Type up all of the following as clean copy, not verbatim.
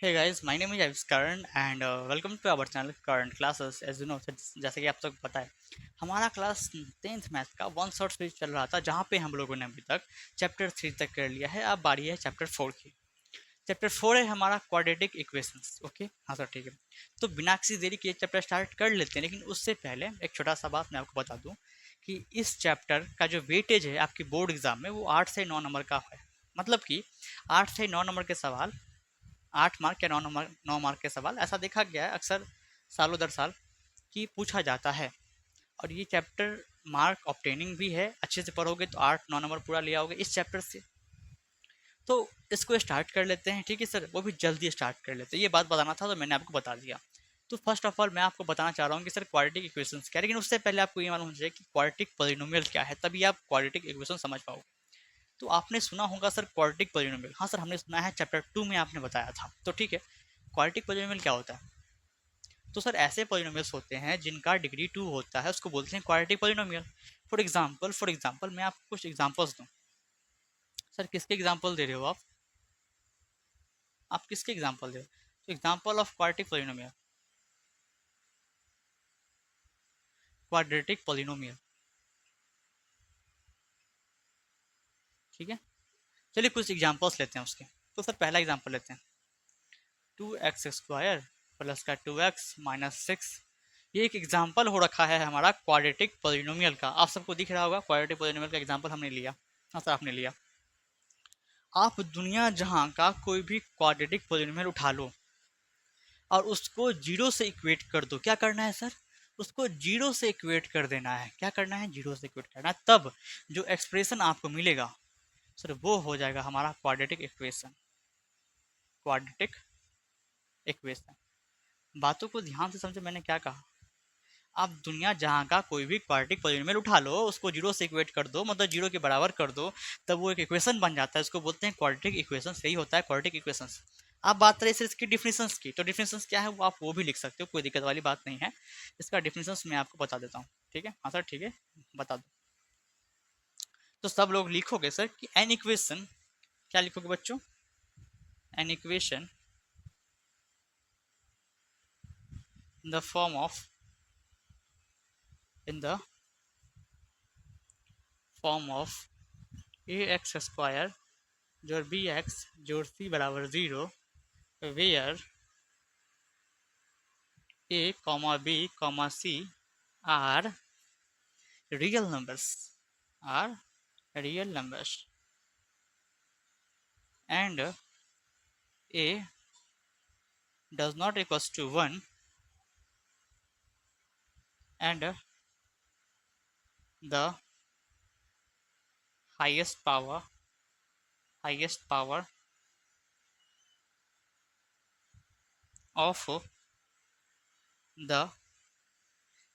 Hey guys, my name is Avis Karan and welcome to our channel Current Classes. As you know, जैसे कि आप सबको पता है, हमारा क्लास 10th मैथ का वन शॉट सीरीज चल रहा था, जहाँ पे हम लोगों ने अभी तक चैप्टर 3 तक कर लिया है। अब बारी है चैप्टर 4 की। चैप्टर 4 है हमारा क्वाड्रेटिक इक्वेशंस। ओके, हाँ सर, ठीक है। तो बिना किसी देरी के चैप्टर स्टार्ट कर लेते हैं, लेकिन उससे पहले एक छोटा सा बात मैं आपको बता दूँ कि इस चैप्टर का जो वेटेज है आपकी बोर्ड एग्जाम में, वो 8 से 9 नंबर का है। मतलब कि 8 से 9 नंबर के सवाल, 8 मार्क या 9 मार्क के सवाल, ऐसा देखा गया है अक्सर सालों दर साल कि पूछा जाता है। और ये चैप्टर मार्क ऑब्टेनिंग भी है। अच्छे से पढ़ोगे तो 8-9 नंबर पूरा ले आओगे इस चैप्टर से। तो इसको स्टार्ट कर लेते हैं, ठीक है सर, वो भी जल्दी स्टार्ट कर लेते हैं। ये बात बताना था तो मैंने आपको बता दिया। तो फर्स्ट ऑफ ऑल मैं आपको बताना चाह रहा हूँ कि सर क्वाड्रेटिक इक्वेशंस क्या है, लेकिन उससे पहले आपको ये मालूम होना चाहिए कि क्वाड्रेटिक पॉलिनोमियल क्या है, तभी आप क्वाड्रेटिक इक्वेशन समझ पाओगे। तो आपने सुना होगा सर क्वाड्रेटिक पॉलिनोमियल। हाँ सर, हमने सुना है, चैप्टर 2 में आपने बताया था। तो ठीक है, क्वाड्रेटिक पॉलिनोमियल क्या होता है? तो सर ऐसे पॉलिनोमियल्स होते हैं जिनका डिग्री 2 होता है, उसको बोलते हैं क्वाड्रेटिक पॉलिनोमियल। फॉर एग्जांपल मैं आपको कुछ एग्जांपल्स दूं। सर किसके एग्जांपल दे रहे हो आप किसके एग्जांपल दे रहे हो? तो एग्जांपल ऑफ क्वाड्रेटिक पॉलिनोमियल, ठीक है। चलिए कुछ एग्जांपल्स लेते हैं उसके। तो सर पहला एग्जांपल लेते हैं, 2x² प्लस का 2x-6। ये एक एग्जाम्पल हो रखा है हमारा क्वाड्रेटिक पॉलिनोमियल का। आप सबको दिख रहा होगा, क्वाड्रेटिक पॉलिनोमियल का एग्जाम्पल हमने लिया। हाँ सर, आपने लिया। आप दुनिया जहां का कोई भी क्वाड्रेटिक पॉलिनोमियल उठा लो और उसको जीरो से इक्वेट कर दो। क्या करना है सर? उसको जीरो से इक्वेट कर देना है। क्या करना है? जीरो से इक्वेट करना है। तब जो एक्सप्रेशन आपको मिलेगा सर, वो हो जाएगा हमारा क्वाड्रेटिक इक्वेशन। Quadratic equation. बातों को ध्यान से समझे मैंने क्या कहा। आप दुनिया जहां का कोई भी क्वाड्रेटिक पॉलिनोमियल उठा लो, उसको जीरो से इक्वेट कर दो, मतलब जीरो के बराबर कर दो, तब वो एक इक्वेशन बन जाता है। उसको बोलते हैं क्वाड्रेटिक इक्वेशन। यही होता है क्वाड्रेटिक इक्वेशन। आप बात करें सिर्फ इसकी डिफिनेशंस की, तो डिफिनेशंस क्या है वो आप वो भी लिख सकते हो, कोई दिक्कत वाली बात नहीं है। इसका डिफिनेशंस मैं आपको बता देता हूँ, ठीक है। हाँ सर, ठीक है, बता दो। तो सब लोग लिखोगे सर कि एन इक्वेशन, क्या लिखोगे बच्चों? An equation in the form of, in the form of ax² जोड़ bx जोड़ c बराबर 0, where a comma b comma c are real numbers, are real numbers and a does not equals to 1 and the highest power of the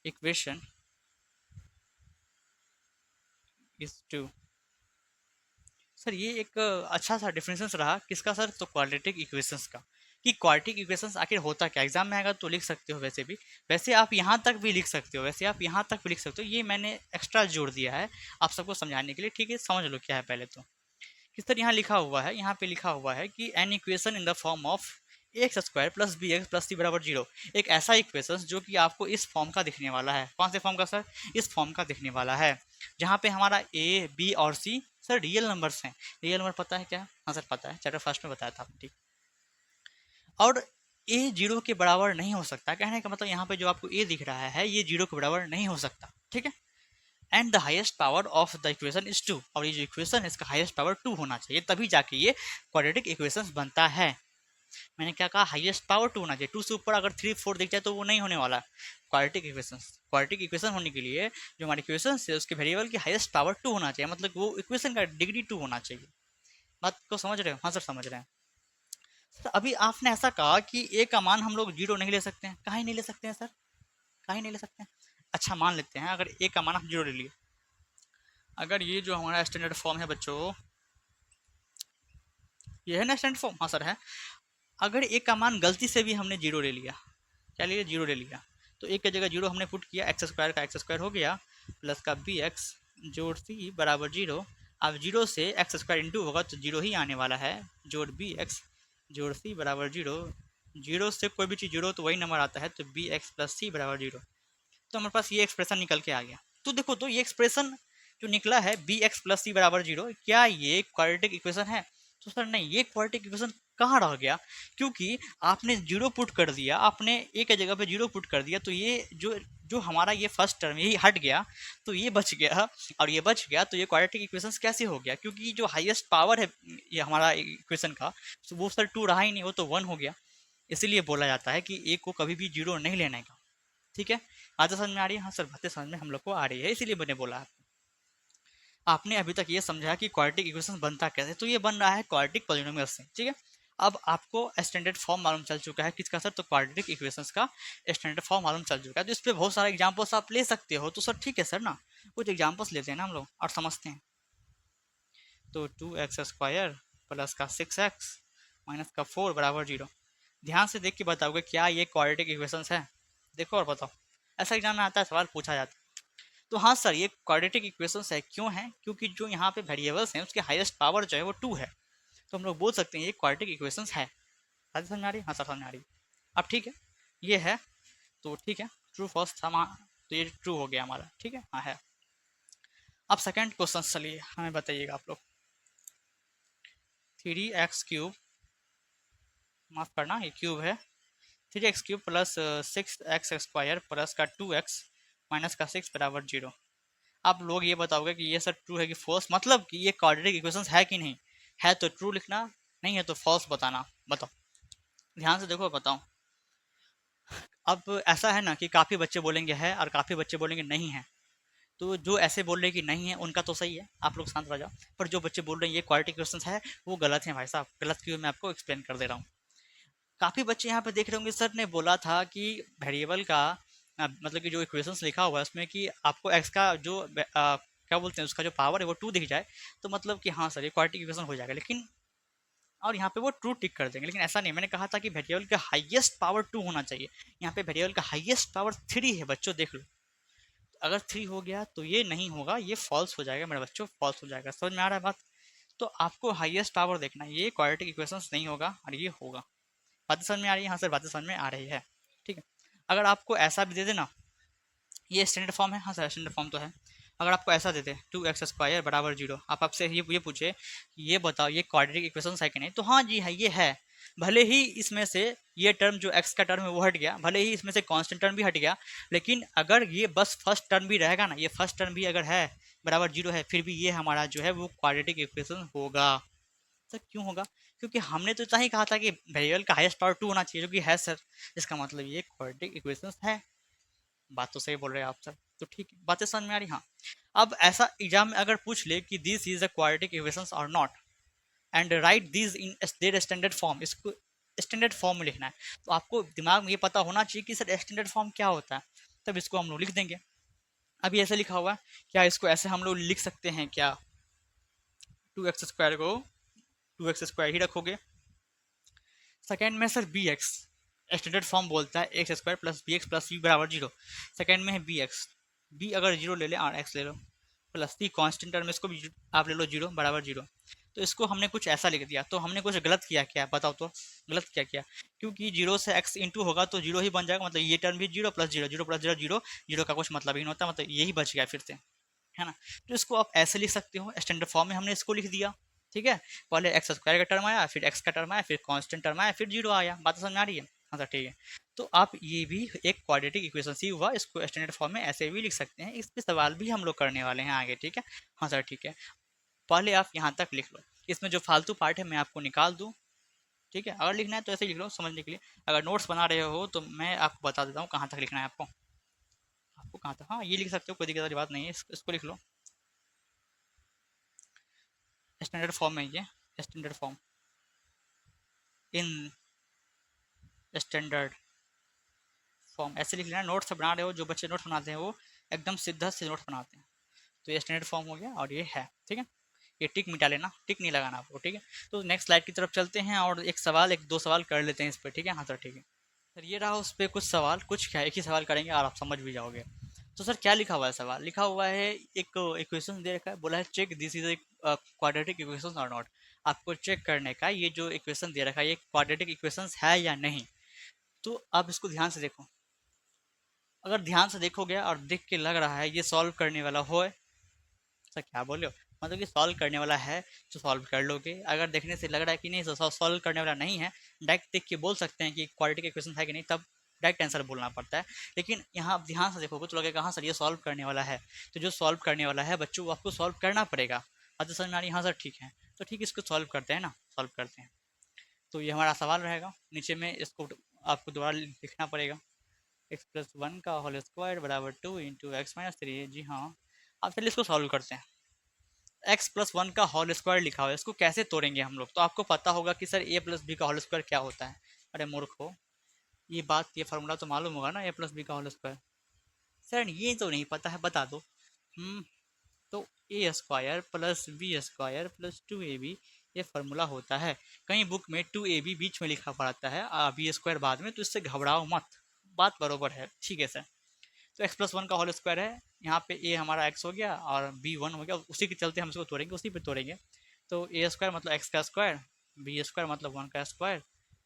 equation is 2। Sir ये एक अच्छा सा difference रहा किसका sir? तो quadratic equations का। कि quadratic equations आखिर होता क्या, एग्जाम में आएगा तो लिख सकते हो। वैसे भी, वैसे आप यहाँ तक भी लिख सकते हो, वैसे आप यहाँ तक भी लिख सकते हो। ये मैंने एक्स्ट्रा जोड़ दिया है आप सबको समझाने के लिए, ठीक है। समझ लो क्या है पहले तो। किस तरह यहाँ लिखा हुआ है, यहाँ पे लिखा हुआ है कि N equation in the form of ax² plus bx plus c बराबर 0। एक ऐसा इक्वेशन जो कि आपको इस फॉर्म का दिखने वाला है। कौन से फॉर्म का सर? इस फॉर्म का दिखने वाला है, जहाँ पे हमारा a b और c सर रियल नंबर्स हैं। रियल नंबर पता है क्या? हाँ सर पता है, चैप्टर फर्स्ट में बताया था आपने, ठीक। और a 0 के बराबर नहीं हो सकता। कहने का मतलब यहाँ पे जो आपको a दिख रहा है, ये 0 के बराबर नहीं हो सकता, ठीक है। And the highest power of the equation is 2। और ये जो इक्वेशन है इसका हाईएस्ट पावर 2 होना चाहिए, तभी जाके ये क्वाड्रेटिक इक्वेशन बनता है। मैंने क्या कहा? हाईएस्ट पावर 2 होना चाहिए। 2 से ऊपर अगर 3-4 दिख जाए तो वो नहीं होने वाला क्वाड्रेटिक इक्वेशन। क्वाड्रेटिक इक्वेशन होने के लिए जो हमारी इक्वेशन है उसके वेरिएबल की हाईएस्ट पावर 2 होना चाहिए, मतलब वो इक्वेशन का डिग्री 2 होना चाहिए। बात को समझ रहे हो? हाँ सर समझ रहे हैं। सर अभी आपने ऐसा कहा कि ए का मान हम लोग जीरो नहीं ले सकते हैं। कहीं नहीं ले सकते हैं सर? कहीं नहीं ले सकते हैं? अच्छा मान लेते हैं अगर ए का मान आप जीरो ले लिए। अगर ये जो हमारा स्टैंडर्ड फॉर्म है बच्चों, ये है ना स्टैंडर्ड फॉर्म? हाँ सर है। अगर एक का मान गलती से भी हमने जीरो ले लिया, क्या ले लिया? जीरो ले लिया। तो एक की जगह जीरो हमने पुट किया, x² का x² हो गया प्लस का bx जोड़ c बराबर 0। अब जीरो से x² इंटू होगा तो जीरो ही आने वाला है, जोड़ bx जोड़ c बराबर 0 जीरो से कोई भी चीज़ जीरो तो वही नंबर आता है, तो बी एक्स प्लस सी बराबर जीरो। तो हमारे पास ये एक्सप्रेशन निकल के आ गया। तो देखो, तो ये एक्सप्रेशन जो निकला है बी एक्स प्लस सी बराबर जीरो, क्या ये क्वाड्रेटिक इक्वेशन है? तो सर नहीं, ये क्वाड्रेटिक इक्वेशन कहाँ रह गया? क्योंकि आपने जीरो पुट कर दिया, आपने एक जगह पे जीरो पुट कर दिया, तो ये जो जो हमारा ये फर्स्ट टर्म यही हट गया, तो ये बच गया, और ये बच गया तो ये क्वाड्रेटिक इक्वेशन कैसे हो गया? क्योंकि जो हाईएस्ट पावर है ये हमारा इक्वेशन का, तो वो सर टू रहा ही नहीं, वो तो वन हो गया। इसीलिए बोला जाता है कि ए को कभी भी जीरो नहीं लेने का। ठीक है, बातें समझ में आ रही है? हाँ सर, बातें समझ में हम लोग को आ रही है, इसीलिए मैंने बोला आपको। आपने अभी तक ये समझा कि क्वाड्रेटिक इक्वेशन बनता कैसे, तो ये बन रहा है क्वाड्रेटिक पॉलिनोमियल से। ठीक है, अब आपको स्टैंडर्ड फॉर्म मालूम चल चुका है किसका सर? तो क्वाड्रेटिक इक्वेशंस का स्टैंडर्ड फॉर्म मालूम चल चुका है, तो इस पर बहुत सारे एग्जाम्पल्स आप ले सकते हो। तो सर ठीक है सर ना, कुछ एग्जाम्पल्स लेते हैं ना हम लोग और समझते हैं। तो 2x² प्लस का 6x माइनस का 4 बराबर जीरो। ध्यान से देख के बताओगे क्या ये क्वाड्रेटिक इक्वेशंस है? देखो और बताओ, ऐसा एग्जाम में आता है, सवाल पूछा जाता है। तो हाँ सर, ये क्वाड्रेटिक इक्वेशंस है। क्यों है? क्योंकि जो यहाँ पे वेरिएबल्स हैं उसके हाईएस्ट पावर जो है वो 2 है, तो हम लोग बोल सकते हैं ये क्वाड्रेटिक इक्वेशंस है। बात समझ में आ रही है? हाँ सर समझ में आ रही है। अब ठीक है, ये है, तो ठीक है, ट्रू फर्स्ट था, तो ये ट्रू हो गया हमारा। ठीक है, हाँ है। अब सेकंड क्वेश्चन चलिए हमें बताइएगा आप लोग। 3x³ माफ करना, ये क्यूब है। 3x³ प्लस 6x² प्लस का 2x माइनस का 6 बराबर जीरो। आप लोग ये बताओगे कि ये सर ट्रू है कि फॉल्स, मतलब कि ये क्वाड्रेटिक इक्वेशंस है कि नहीं है, तो ट्रू लिखना, नहीं है तो फॉल्स बताना। बताओ, ध्यान से देखो, बताओ। अब ऐसा है ना कि काफ़ी बच्चे बोलेंगे है और काफ़ी बच्चे बोलेंगे नहीं है, तो जो ऐसे बोल रहे हैं कि नहीं है उनका तो सही है, आप लोग शांत रह जाओ। पर जो बच्चे बोल रहे हैं ये क्वाड्रेटिक इक्वेशंस है, वो गलत है भाई साहब, गलत क्यों, मैं आपको एक्सप्लेन कर दे रहा हूँ। काफ़ी बच्चे यहाँ पे देख रहे होंगे, सर ने बोला था कि वेरिएबल का मतलब कि जो इक्वेशंस लिखा हुआ है उसमें कि आपको एक्स का जो क्या बोलते हैं उसका जो पावर है वो 2 दिख जाए, तो मतलब कि हाँ सर ये क्वाड्रेटिक इक्वेशन हो जाएगा। लेकिन और यहाँ पे वो ट्रू टिक कर देंगे, लेकिन ऐसा नहीं। मैंने कहा था कि वेरिएबल का हाईएस्ट पावर 2 होना चाहिए, यहाँ पे वेरिएबल का हाईएस्ट पावर 3 है बच्चों, देख लो। अगर 3 हो गया तो ये नहीं होगा, ये फॉल्स हो जाएगा मेरे बच्चों, फॉल्स हो जाएगा। समझ में आ रहा है बात? तो आपको हाईएस्ट पावर देखना है, ये क्वाड्रेटिक इक्वेशंस नहीं होगा और ये होगा। बातें समझ में आ रही है? हाँ सर, बातें समझ में आ रही है। ठीक है, अगर आपको ऐसा भी दे देना, ये स्टैंडर्ड फॉर्म है। हाँ सर, स्टैंडर्ड फॉर्म तो है। अगर आपको ऐसा दे दे 2x² बराबर जीरो, आप आपसे ये पूछे ये बताओ ये क्वाड्रेटिक इक्वेशन है कि नहीं, तो हाँ जी है, ये है। भले ही इसमें से ये टर्म जो x का टर्म है वो हट गया, भले ही इसमें से कांस्टेंट टर्म भी हट गया, लेकिन अगर ये बस फर्स्ट टर्म भी रहेगा ना, ये फर्स्ट टर्म भी अगर है बराबर जीरो है, फिर भी ये हमारा जो है वो क्वाड्रेटिक इक्वेशन होगा। सर क्यों होगा? क्योंकि हमने तो इतना ही कहा था कि वेरिएबल का हाईएस्ट पावर 2 होना चाहिए, जो कि है सर। इसका मतलब ये क्वाड्रेटिक इक्वेशंस है। बात तो सही बोल रहे हैं आप सर, तो ठीक है, बातें समझ में आ रही। हाँ, अब ऐसा एग्जाम में अगर पूछ ले कि this is a quadratic equations और not and write this in their standard form, इसको स्टैंडर्ड फॉर्म में लिखना है, तो आपको दिमाग में ये पता होना चाहिए कि सर स्टैंडर्ड फॉर्म क्या होता है, तब इसको हम लोग लिख देंगे। अभी ऐसे लिखा हुआ है, क्या इसको ऐसे हम लोग लिख सकते हैं क्या? 2x² को 2x² ही रखोगे। सेकेंड में sir B X, standard form बोलता है x² plus B X plus C बराबर जीरो। सेकेंड में है बी एक्स, बी अगर जीरो ले लें और एक्स ले लो, प्लस सी कॉन्स्टेंट टर्म इसको भी आप ले लो जीरो बराबर जीरो। तो इसको हमने कुछ ऐसा लिख दिया, तो हमने कुछ गलत किया क्या? बताओ तो, गलत क्या किया? क्योंकि जीरो से एक्स इंटू होगा तो जीरो ही बन जाएगा, मतलब ये टर्म भी zero plus zero, zero plus zero zero, zero का कुछ मतलब ही नहीं होता, मतलब यही बच गया फिर से, है ना? तो इसको आप ऐसे लिख सकते हो, स्टैंडर्ड फॉर्म में हमने इसको लिख दिया। ठीक है, पहले x² का टर्म आया, फिर x का टर्म आया, फिर कांस्टेंट टर्म आया, फिर जीरो आया। बात समझ में आ रही है? हाँ सर ठीक है। तो आप ये भी एक क्वाड्रेटिक इक्वेशन ही हुआ, इसको स्टैंडर्ड फॉर्म में ऐसे भी लिख सकते हैं। इस पे सवाल भी हम लोग करने वाले हैं आगे। ठीक है, हाँ सर ठीक है, पहले आप यहाँ तक लिख लो, इसमें जो फालतू पार्ट है मैं आपको निकाल दूँ। ठीक है, अगर लिखना है तो ऐसे ही लिख लो समझने के लिए। अगर नोट्स बना रहे हो तो मैं आपको बता देता हूँ कहाँ तक लिखना है आपको। आपको कहाँ तक, हाँ ये लिख सकते हो, कोई दिक्कत वाली बात नहीं है, इसको लिख लो स्टैंडर्ड फॉर्म में। ये standard form in standard form ऐसे लिख लेना। नोट्स बना रहे हो, जो बच्चे नोट्स बनाते हैं वो एकदम सीधा से नोट्स बनाते हैं। तो ये स्टैंडर्ड फॉर्म हो गया और ये है। ठीक है, ये टिक मिटा लेना, टिक नहीं लगाना आपको। ठीक है, तो नेक्स्ट स्लाइड की तरफ चलते हैं और एक सवाल, एक दो सवाल कर लेते हैं इस पर। ठीक है, हाँ सर ठीक है। सर ये रहा उस पर कुछ सवाल, कुछ क्या एक ही सवाल करेंगे और आप समझ भी जाओगे। तो सर क्या लिखा हुआ है? सवाल लिखा हुआ है, एक इक्वेशन दे रखा है, बोला है check this is quadratic equation और नॉट। आपको चेक करने का ये जो इक्वेशन दे रखा है ये क्वाड्रेटिक इक्वेशन है या नहीं। तो आप इसको ध्यान से देखो, अगर ध्यान से देखोगे और देख के लग रहा है ये सॉल्व करने वाला हो, सर क्या बोले हो, मतलब कि सॉल्व करने वाला है तो सॉल्व कर लोगे। अगर देखने से लग रहा है कि नहीं सॉल्व करने वाला नहीं है, डायरेक्ट देख के बोल सकते हैं कि क्वाड्रेटिक इक्वेशन है कि नहीं, तब डायरेक्ट आंसर बोलना पड़ता है। लेकिन यहाँ आप ध्यान से देखोगे तो लगेगा हाँ सर ये सॉल्व करने वाला है, तो जो सॉल्व करने वाला है बच्चों आपको सॉल्व करना पड़ेगा। अब तो समझ में आ रही हाँ सर ठीक है, तो ठीक इसको सॉल्व करते हैं ना, सॉल्व करते हैं। तो ये हमारा सवाल रहेगा, नीचे में इसको आपको दोबारा लिखना पड़ेगा, एक्स प्लस वन का होल स्क्वायर बराबर 2 × x−3। जी हाँ, अब चलिए इसको सॉल्व करते हैं। एक्स प्लस वन का होल स्क्वायर लिखा हुआ है, इसको कैसे तोड़ेंगे हम लोग, तो आपको पता होगा कि सर ए प्लस बी का होल स्क्वायर क्या होता है। अरे मूर्ख हो, ये बात ये फार्मूला तो मालूम होगा ना, ए प्लस बी का होल स्क्वायर। सर ये तो नहीं पता है, बता दो। तो A square plus B square plus 2ab ये फार्मूला होता है। कहीं बुक में 2ab बीच में लिखा पड़ता है, बी स्क्वायर बाद में, तो इससे घबराओ मत, बात बरोबर है, ठीक है सर। तो एक्स प्लस वन का होल स्क्वायर है, यहाँ पे ए हमारा एक्स हो गया और बी वन हो गया, उसी के चलते हम इसको तोड़ेंगे, उसी पे तोड़ेंगे। तो ए स्क्वायर मतलब एक्स का स्क्वायर, बी स्क्वायर मतलब वन का स्क्वायर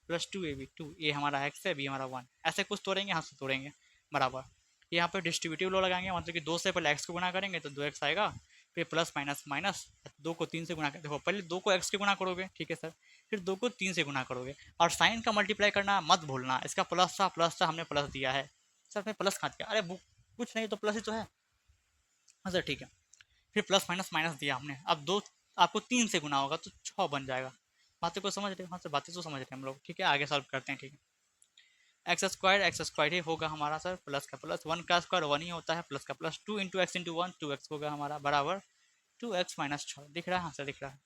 प्लस 2ab, 2 ए हमारा एक्स है, बी हमारा वन, ऐसे कुछ तोड़ेंगे, यहाँ से तोड़ेंगे बराबर। यहाँ पे डिस्ट्रीब्यूटिव लो लगाएंगे, मतलब कि 2 से पहले एक्स को गुना करेंगे तो 2x आएगा, फिर प्लस माइनस माइनस, 2 को 3 से गुना कर, देखो पहले 2 को x के गुना करोगे, ठीक है सर, फिर 2 को 3 से गुना करोगे, और साइन का मल्टीप्लाई करना मत भूलना, इसका प्लस था हमने प्लस दिया है। सर मैं प्लस खा दिया, अरे बुक कुछ नहीं तो प्लस ही तो है। हाँ सर ठीक है, फिर प्लस माइनस माइनस दिया हमने, अब दो आपको 3 से गुना होगा तो 6 बन जाएगा। बातें को समझ रहे हो, हाँ सर बातें तो समझ रहे हैं हम लोग, ठीक है आगे सॉल्व करते हैं, ठीक है। एक्स स्क्वायर ही होगा हमारा सर, प्लस का प्लस, वन का स्क्वायर वन ही होता है, प्लस का प्लस, 2 × x × 1 2x होगा हमारा बराबर 2x−6, दिख रहा है, हाँ सर दिख रहा है।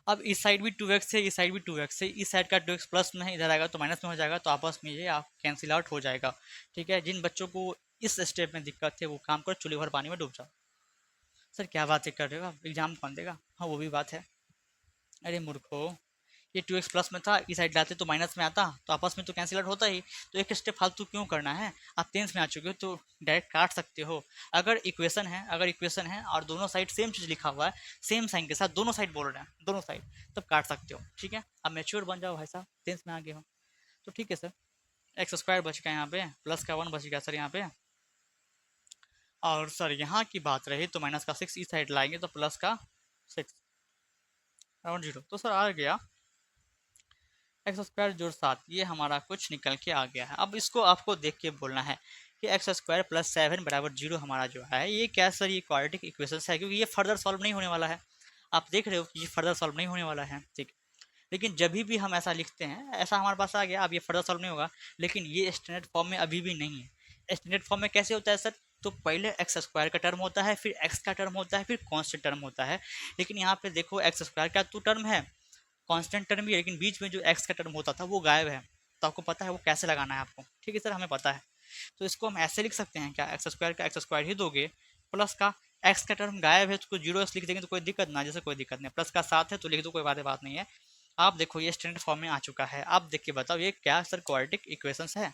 अब इस साइड भी 2x है, इस साइड भी 2x है, इस साइड का 2x प्लस में है, इधर आएगा तो माइनस में हो जाएगा, तो आपस में ये आप कैंसिल आउट हो जाएगा, ठीक है। जिन बच्चों को इस स्टेप में दिक्कत है वो काम करो, चूल्हे भर पानी में डूब जाओ। सर क्या बात कर रहे हो आप, एग्जाम कौन देगा, हाँ वो भी बात है। अरे मूर्खो, ये 2x प्लस में था, इस साइड लाते तो माइनस में आता, तो आपस में तो कैंसिल आउट होता ही, तो एक स्टेप फालतू क्यों करना है। आप टेंस में आ चुके हो तो डायरेक्ट काट सकते हो। अगर इक्वेशन है और दोनों साइड सेम चीज़ लिखा हुआ है, सेम साइन के साथ दोनों साइड बोल रहे हैं, दोनों साइड, तब काट सकते हो, ठीक है। अब मैच्योर बन जाओ भाई साहब, टेंस में आ गए हो तो ठीक है सर। एक्स स्क्वायर बच गया यहाँ पे, प्लस का वन बच गया सर यहाँ पे, और सर यहाँ की बात रही तो माइनस का 6 इस साइड लाएंगे तो प्लस का 6 राउंड 0, तो सर आ गया एक्स स्क्वायर जोड़ 7, ये हमारा कुछ निकल के आ गया है। अब इसको आपको देख के बोलना है कि एक्स स्क्वायर प्लस 7 बराबर 0 हमारा जो है ये क्या सर, ये क्वाड्रेटिक इक्वेशन है, क्योंकि ये फर्दर सॉल्व नहीं होने वाला है। आप देख रहे हो कि ये फर्दर सॉल्व नहीं होने वाला है, ठीक। लेकिन जब भी हम ऐसा लिखते हैं, ऐसा हमारे पास आ गया, अब ये फर्दर सॉल्व नहीं होगा, लेकिन ये स्टैंडर्ड फॉर्म में अभी भी नहीं है। स्टैंडर्ड फॉर्म में कैसे होता है सर, तो पहले एक्स स्क्वायर का टर्म होता है, फिर एक्स का टर्म होता है, फिर कॉन्स्टेंट टर्म होता है। लेकिन यहाँ पे देखो एक्स स्क्वायर का तो टर्म है, कांस्टेंट टर्म भी है, लेकिन बीच में जो एक्स का टर्म होता था वो गायब है। तो आपको पता है वो कैसे लगाना है आपको, ठीक है सर हमें पता है। तो इसको हम ऐसे लिख सकते हैं क्या, एक्स स्क्वायर का एक्स स्क्वायर ही दोगे, प्लस का एक्स का टर्म गायब है तो 0 लिख देंगे तो कोई दिक्कत ना, जैसे कोई दिक्कत नहीं, प्लस का 7 है तो लिख दो, कोई बात नहीं है। आप देखो ये स्टैंडर्ड फॉर्म में आ चुका है, आप देख के बताओ ये क्या सर क्वाड्रेटिक इक्वेशंस है।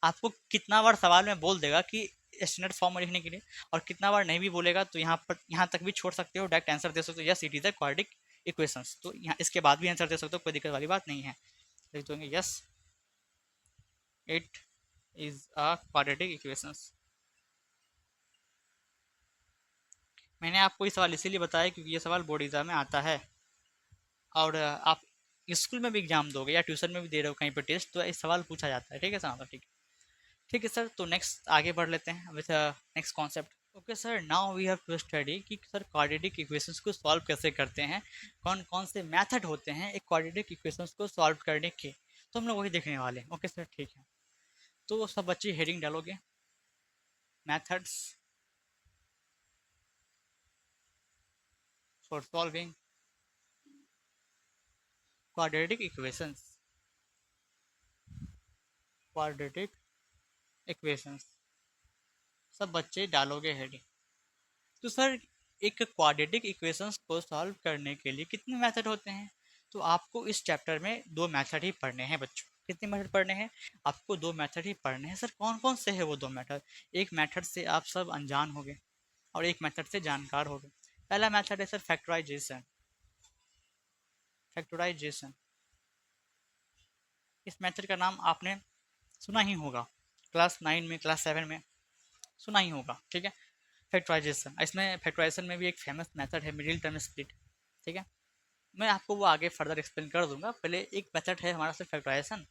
आपको कितना बार सवाल में बोल देगा कि स्टैंडर्ड फॉर्म में लिखने के लिए, और कितना बार नहीं भी बोलेगा तो यहाँ तक भी छोड़ सकते हो, डायरेक्ट आंसर दे सकते हो, yes it is a quadratic equations, तो यहाँ इसके बाद भी आंसर दे सकते हो, कोई दिक्कत वाली बात नहीं है। लिख दोगे yes it is a quadratic equations. मैंने आपको ये सवाल इसीलिए बताया क्योंकि ये सवाल बोर्ड एग्जाम में आता है, और आप स्कूल में भी एग्जाम दोगे या ट्यूशन में भी दे रहे हो कहीं पर टेस्ट, तो इस सवाल पूछा जाता है, ठीक है सर, ठीक है। ठीक है सर, तो नेक्स्ट आगे बढ़ लेते हैं with next concept. Okay sir, now we have to study कि सर क्वाड्रेटिक इक्वेशंस को सॉल्व कैसे करते हैं, कौन कौन से मेथड होते हैं एक क्वाड्रेटिक इक्वेशंस को सॉल्व करने के, तो हम लोग वही देखने वाले हैं। ओके सर ठीक है, तो सब बच्चे हेडिंग डालोगे, methods for solving quadratic equations, quadratic equations, सब बच्चे डालोगे हेडिंग। तो सर एक क्वाड्रेटिक इक्वेशंस को सॉल्व करने के लिए कितने मेथड होते हैं, तो आपको इस चैप्टर में दो मेथड ही पढ़ने हैं बच्चों। कितने मेथड पढ़ने हैं, आपको दो मेथड ही पढ़ने हैं। सर कौन कौन से है वो दो मेथड, एक मेथड से आप सब अनजान हो गए और एक मेथड से जानकार हो गए। पहला मेथड है सर फैक्टराइजेशन, फैक्टराइजेशन इस मेथड का नाम आपने सुना ही होगा, क्लास 9 में, क्लास 7 में सुना ही होगा, ठीक है। फैक्टराइजेशन, इसमें फैक्टराइजेशन में भी एक फेमस मेथड है मिडिल टर्म स्प्लिट, ठीक है। मैं आपको वो आगे फर्दर एक्सप्लेन कर दूंगा। पहले एक मेथड है हमारा सिर्फ फैक्टराइजेशन,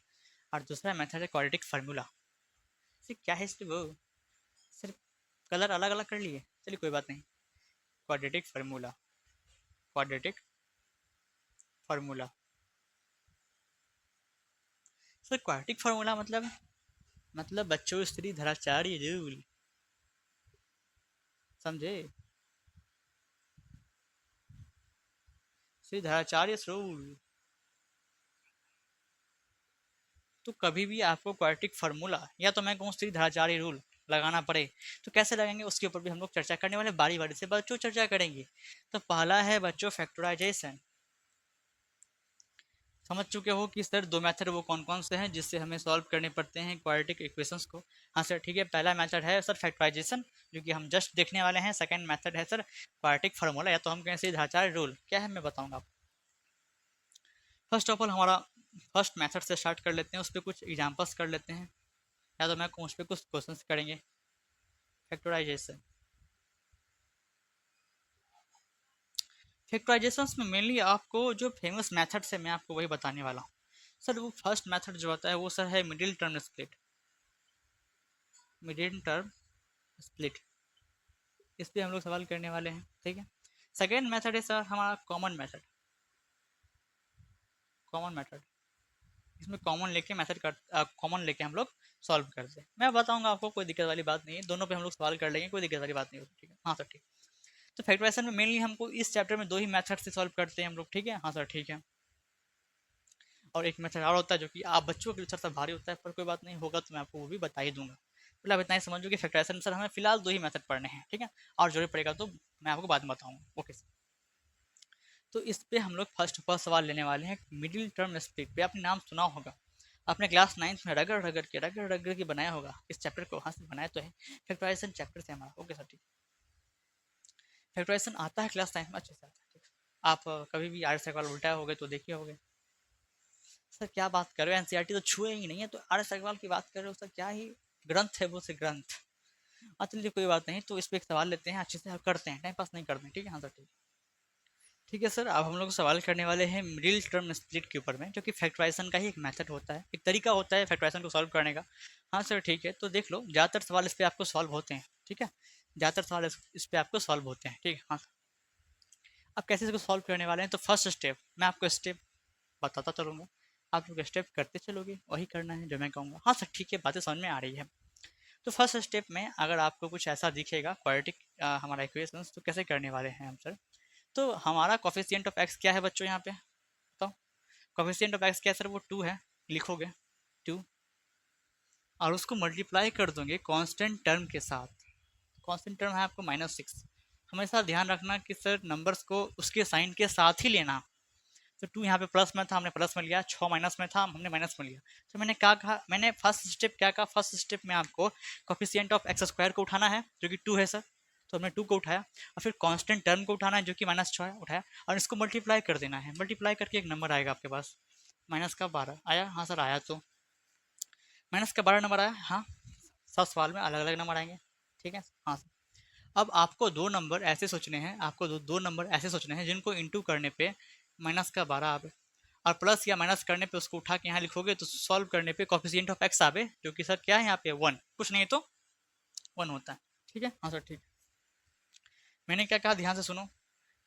और दूसरा मेथड है क्वाड्रेटिक फार्मूला। सिर्फ क्या है इसमें, वो सिर्फ कलर अलग अलग कर लिए, चलिए कोई बात नहीं। Quadratic formula, quadratic formula. Sir quadratic formula मतलब बच्चों स्त्री धराचार्य रूल, समझे, श्री धराचार्य रूल। तो कभी भी आपको क्वाड्रेटिक फार्मूला या तो मैं कहूँ श्री धराचार्य रूल लगाना पड़े तो कैसे लगाएंगे, उसके ऊपर भी हम लोग चर्चा करने वाले, बारी बारी से बच्चों चर्चा करेंगे। तो पहला है बच्चों फैक्टराइजेशन। समझ चुके हो कि सर दो मेथड वो कौन कौन से हैं जिससे हमें सॉल्व करने पड़ते हैं क्वाड्रेटिक इक्वेशंस को। हाँ सर ठीक है, पहला मेथड है सर फैक्टराइजेशन जो कि हम जस्ट देखने वाले हैं। सेकंड मेथड है सर क्वाड्रेटिक फार्मूला, या तो हम कहें सीधे आचार्य रूल। क्या है मैं बताऊंगा आपको। फर्स्ट ऑफ ऑल हमारा फर्स्ट मेथड से स्टार्ट कर लेते हैं, उस पर कुछ एग्जाम्पल्स कर लेते हैं, या तो मैं उस पर कुछ क्वेश्चन करेंगे। फैक्टराइजेशन, फैक्टराइजेशन में मेनली आपको जो फेमस मेथड है मैं आपको वही बताने वाला हूँ। सर वो फर्स्ट मेथड जो होता है वो सर है middle term split, middle term split, इस पर हम लोग सवाल करने वाले हैं, ठीक है। सेकेंड मेथड है सर हमारा कॉमन मेथड, कॉमन मेथड, इसमें कॉमन लेके मेथड कर कॉमन लेके हम लोग सॉल्व करते हैं। मैं बताऊंगा आपको, कोई दिक्कत वाली बात नहीं है, दोनों पे हम लोग सवाल कर लेंगे, कोई दिक्कत वाली बात नहीं होती, ठीक है। हाँ सर ठीक। तो फैक्टराइजेशन में मेनली हमको इस चैप्टर में दो ही मेथड से सॉल्व करते हैं हम लोग, ठीक है। हाँ सर ठीक है। और एक मेथड और होता है जो कि आप बच्चों के लिए थोड़ा सा भारी होता है, पर कोई बात नहीं, होगा तो मैं आपको वो भी बता ही दूंगा। पहले आप इतना ही समझो कि फैक्टराइजेशन सर हमें फिलहाल दो ही मेथड पढ़ने हैं, ठीक है। और जरूरत पड़ेगा तो मैं आपको बाद में बताऊंगा, ओके सर। तो इस पे हम लोग फर्स्ट ऑफ ऑल सवाल लेने वाले हैं मिडिल टर्म स्प्लिट पे। आपने नाम सुना होगा, आपने क्लास 9 में रगड़ रगड़ के बनाया होगा इस चैप्टर को। हाँ से बनाया तो है, फैक्टराइजेशन चैप्टर से हमारा, ओके सर ठीक। फैक्टराइजेशन आता है क्लास 9 में अच्छे से आता है, ठीक। आप कभी भी आर सवाल उल्टा हो गए तो देखिए होगे। सर क्या बात कर रहे हो, एनसीईआरटी तो छुए ही नहीं है, तो आर अग्रवाल की बात कर रहे हो सर, क्या ही ग्रंथ है वो से ग्रंथ। चलिए कोई बात नहीं, तो इस पर एक सवाल लेते हैं, अच्छे से करते हैं, टाइम पास नहीं करते हैं, ठीक है। हाँ सर ठीक। ठीक है सर, अब हम लोग सवाल करने वाले हैं मिडिल टर्म स्प्लिट के ऊपर में, जो कि फैक्टराइजेशन का ही एक मेथड होता है, एक तरीका होता है फैक्टराइजेशन को सॉल्व करने का। हाँ सर ठीक है, तो देख लो ज़्यादातर सवाल इस पर आपको सॉल्व होते हैं, ठीक है। ज़्यादातर सवाल इस पर आपको सॉल्व होते हैं, ठीक है। हाँ, अब कैसे इसको सॉल्व करने वाले हैं, तो फर्स्ट स्टेप मैं आपको स्टेप बताता चलूँगा, आप लोग स्टेप करते चलोगे, वही करना है जो मैं कहूँगा। हाँ सर ठीक है, बातें समझ में आ रही है। तो फर्स्ट स्टेप में अगर आपको कुछ ऐसा दिखेगा क्वाड्रेटिक हमारा इक्वेशंस, तो कैसे करने वाले हैं हम सर। तो हमारा कोफिशिएंट ऑफ एक्स क्या है बच्चों यहाँ पे बताओ। कोफिशिएंट ऑफ एक्स क्या है सर, वो 2 है, लिखोगे 2, और उसको मल्टीप्लाई कर दोगे कांस्टेंट टर्म के साथ। कांस्टेंट टर्म है आपको -6। हमेशा ध्यान रखना कि सर नंबर्स को उसके साइन के साथ ही लेना। तो 2 यहाँ पे प्लस में था, हमने प्लस में लिया, 6 माइनस में था, हमने माइनस में लिया। तो मैंने क्या कहा, मैंने फर्स्ट स्टेप क्या कहा, फर्स्ट स्टेप में आपको कोफिशिएंट ऑफ एक्स स्क्वायर को उठाना है जो कि 2 है सर। तो हमने 2 को उठाया, और फिर कांस्टेंट टर्म को उठाना है जो कि -6 है, उठाया, और इसको मल्टीप्लाई कर देना है। मल्टीप्लाई करके एक नंबर आएगा आपके पास, -12 आया। हाँ सर आया, तो -12 नंबर आया। हाँ, सब सवाल में अलग अलग नंबर आएंगे, ठीक है। हाँ सर, अब आपको दो नंबर ऐसे सोचने हैं, आपको दो नंबर ऐसे सोचने हैं जिनको इंटू करने पे -12 आवे, और प्लस या माइनस करने पे उसको उठा के यहाँ लिखोगे तो सॉल्व करने पे कोफिशिएंट ऑफ एक्स आवे, जो कि सर क्या है यहाँ पे 1, कुछ नहीं तो 1 होता है, ठीक है। हाँ सर ठीक। मैंने क्या कहा, ध्यान से सुनो।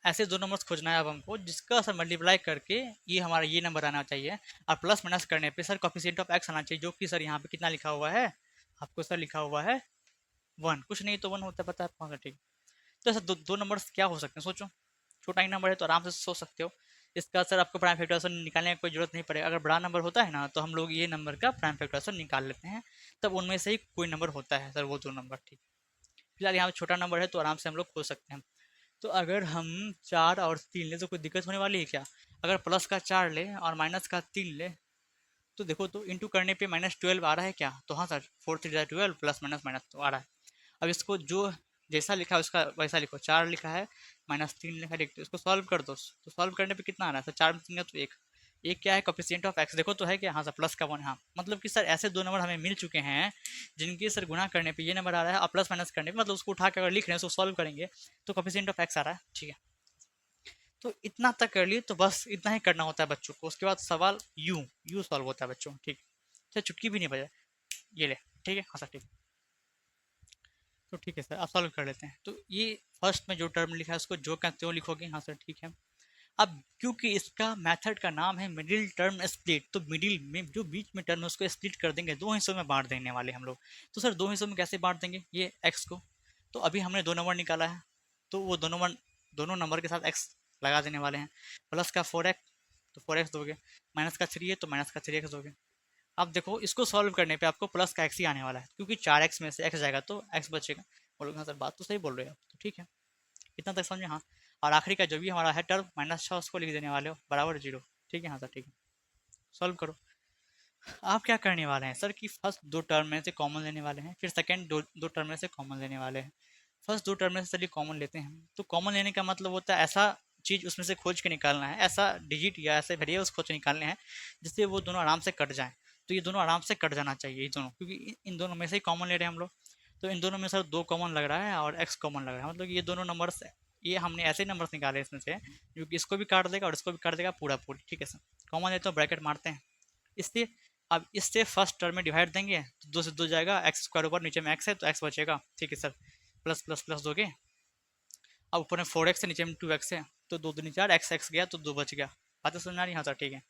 ऐसे दो नंबर्स खोजना है अब हमको जिसका सर मल्टीप्लाई करके ये हमारा ये नंबर आना चाहिए, और प्लस माइनस करने पे सर कोफिशिएंट ऑफ एक्स आना चाहिए, जो कि सर यहाँ पे कितना लिखा हुआ है आपको, सर लिखा हुआ है 1, कुछ नहीं तो 1 होता है, पता है आपको। हाँ सर ठीक। तो सर दो नंबर्स क्या हो सकते हैं सोचो, छोटा ही नंबर है तो आराम से सोच सकते हो। इसका सर आपको प्राइम फैक्टराइजेशन निकालने की कोई जरूरत नहीं पड़ेगा। अगर बड़ा नंबर होता है ना तो हम लोग ये नंबर का प्राइम फैक्टराइजेशन निकाल लेते हैं, तब उनमें से ही कोई नंबर होता है सर, वो दो नंबर, ठीक। फिलहाल यहाँ पे छोटा नंबर है तो आराम से हम लोग खोज सकते हैं। तो अगर हम 4 और 3 ले तो कोई दिक्कत होने वाली है क्या। अगर प्लस का 4 ले और माइनस का 3 ले, तो देखो तो इंटू करने पे -12 आ रहा है क्या, तो हाँ सर 4 3 12 प्लस माइनस माइनस तो आ रहा है। अब इसको जो जैसा लिखा है उसका वैसा लिखो, 4 लिखा है -3 लिखा है, देखते इसको सॉल्व कर दो, तो सॉल्व करने पे कितना आ रहा है सर, 4 में 3 का तो 1, ये क्या है, कोफिशिएंट ऑफ एक्स देखो तो है क्या, हाँ सर प्लस का वन, हाँ मतलब कि सर ऐसे दो नंबर हमें मिल चुके हैं जिनकी सर गुणा करने पे ये नंबर आ रहा है और प्लस माइनस करने पे, मतलब उसको उठा के अगर लिख रहे हैं उसको सॉल्व करेंगे तो कोफिशिएंट ऑफ एक्स आ रहा है, ठीक है। तो इतना तक कर लिए, तो बस इतना ही करना होता है बच्चों को, उसके बाद सवाल यू सॉल्व होता है बच्चों, ठीक। सर चुटकी भी नहीं बजाए, ये ले, ठीक है, हाँ सर ठीक। तो ठीक है सर, आप सॉल्व कर लेते हैं। तो ये फर्स्ट में जो टर्म लिखा है उसको जो कहते हो लिखोगे, हाँ सर ठीक है। अब क्योंकि इसका मेथड का नाम है मिडिल टर्म स्प्लिट, तो मिडिल में जो बीच में टर्म है उसको स्प्लिट कर देंगे, दो हिस्सों में बांट देने वाले हम लोग। तो सर दो हिस्सों में कैसे बांट देंगे ये एक्स को, तो अभी हमने दो नंबर निकाला है, तो वो दोनों नंबर के साथ एक्स लगा देने वाले हैं। प्लस का 4x, तो 4x दोगे, माइनस का 3 है तो माइनस का 3x दोगे। अब देखो इसको सॉल्व करने पे आपको प्लस का एक्स ही आने वाला है, क्योंकि 4x में से एक्स जाएगा तो एक्स बचेगा। बोलोगे हाँ सर बात तो सही बोल रहे हो आप, तो ठीक है, इतना तक समझे, हाँ। और आखिरी का जो भी हमारा है टर्म -6 उसको लिख देने वाले हो बराबर 0, ठीक है, हाँ सर ठीक है। सॉल्व करो। आप क्या करने वाले हैं सर कि फर्स्ट दो टर्म में से कॉमन लेने वाले हैं, फिर सेकंड दो टर्म में से कॉमन लेने वाले हैं। फर्स्ट दो टर्म में से चलिए कॉमन लेते हैं, तो कॉमन लेने का मतलब होता है ऐसा चीज़ उसमें से खोज के निकालना है, ऐसा डिजिट या ऐसे वेरिएबल्स खोज के निकालने हैं जिससे वो दोनों आराम से कट जाएं। तो ये दोनों आराम से कट जाना चाहिए, ये दोनों, क्योंकि इन दोनों में से ही कॉमन ले रहे हैं हम लोग। तो इन दोनों में सर दो कॉमन लग रहा है और एक्स कॉमन लग रहा है, मतलब ये दोनों नंबर्स, ये हमने ऐसे नंबर्स निकाले इसमें से जो कि इसको भी काट देगा और इसको भी काट देगा पूरा पूरी, ठीक है सर। कॉमन लेते हो ब्रैकेट मारते हैं, इसलिए अब इससे फर्स्ट टर्म में डिवाइड देंगे तो दो से दो जाएगा, एक्स स्क्वायर ऊपर नीचे में एक्स है तो एक्स बचेगा, ठीक है सर। प्लस प्लस प्लस दोगे, अब ऊपर में 4x है नीचे में 2x है, तो दो दूनी चार, एक्स एक्स गया तो दो बच गया। बात समझ आ रही, हाँ सर ठीक है।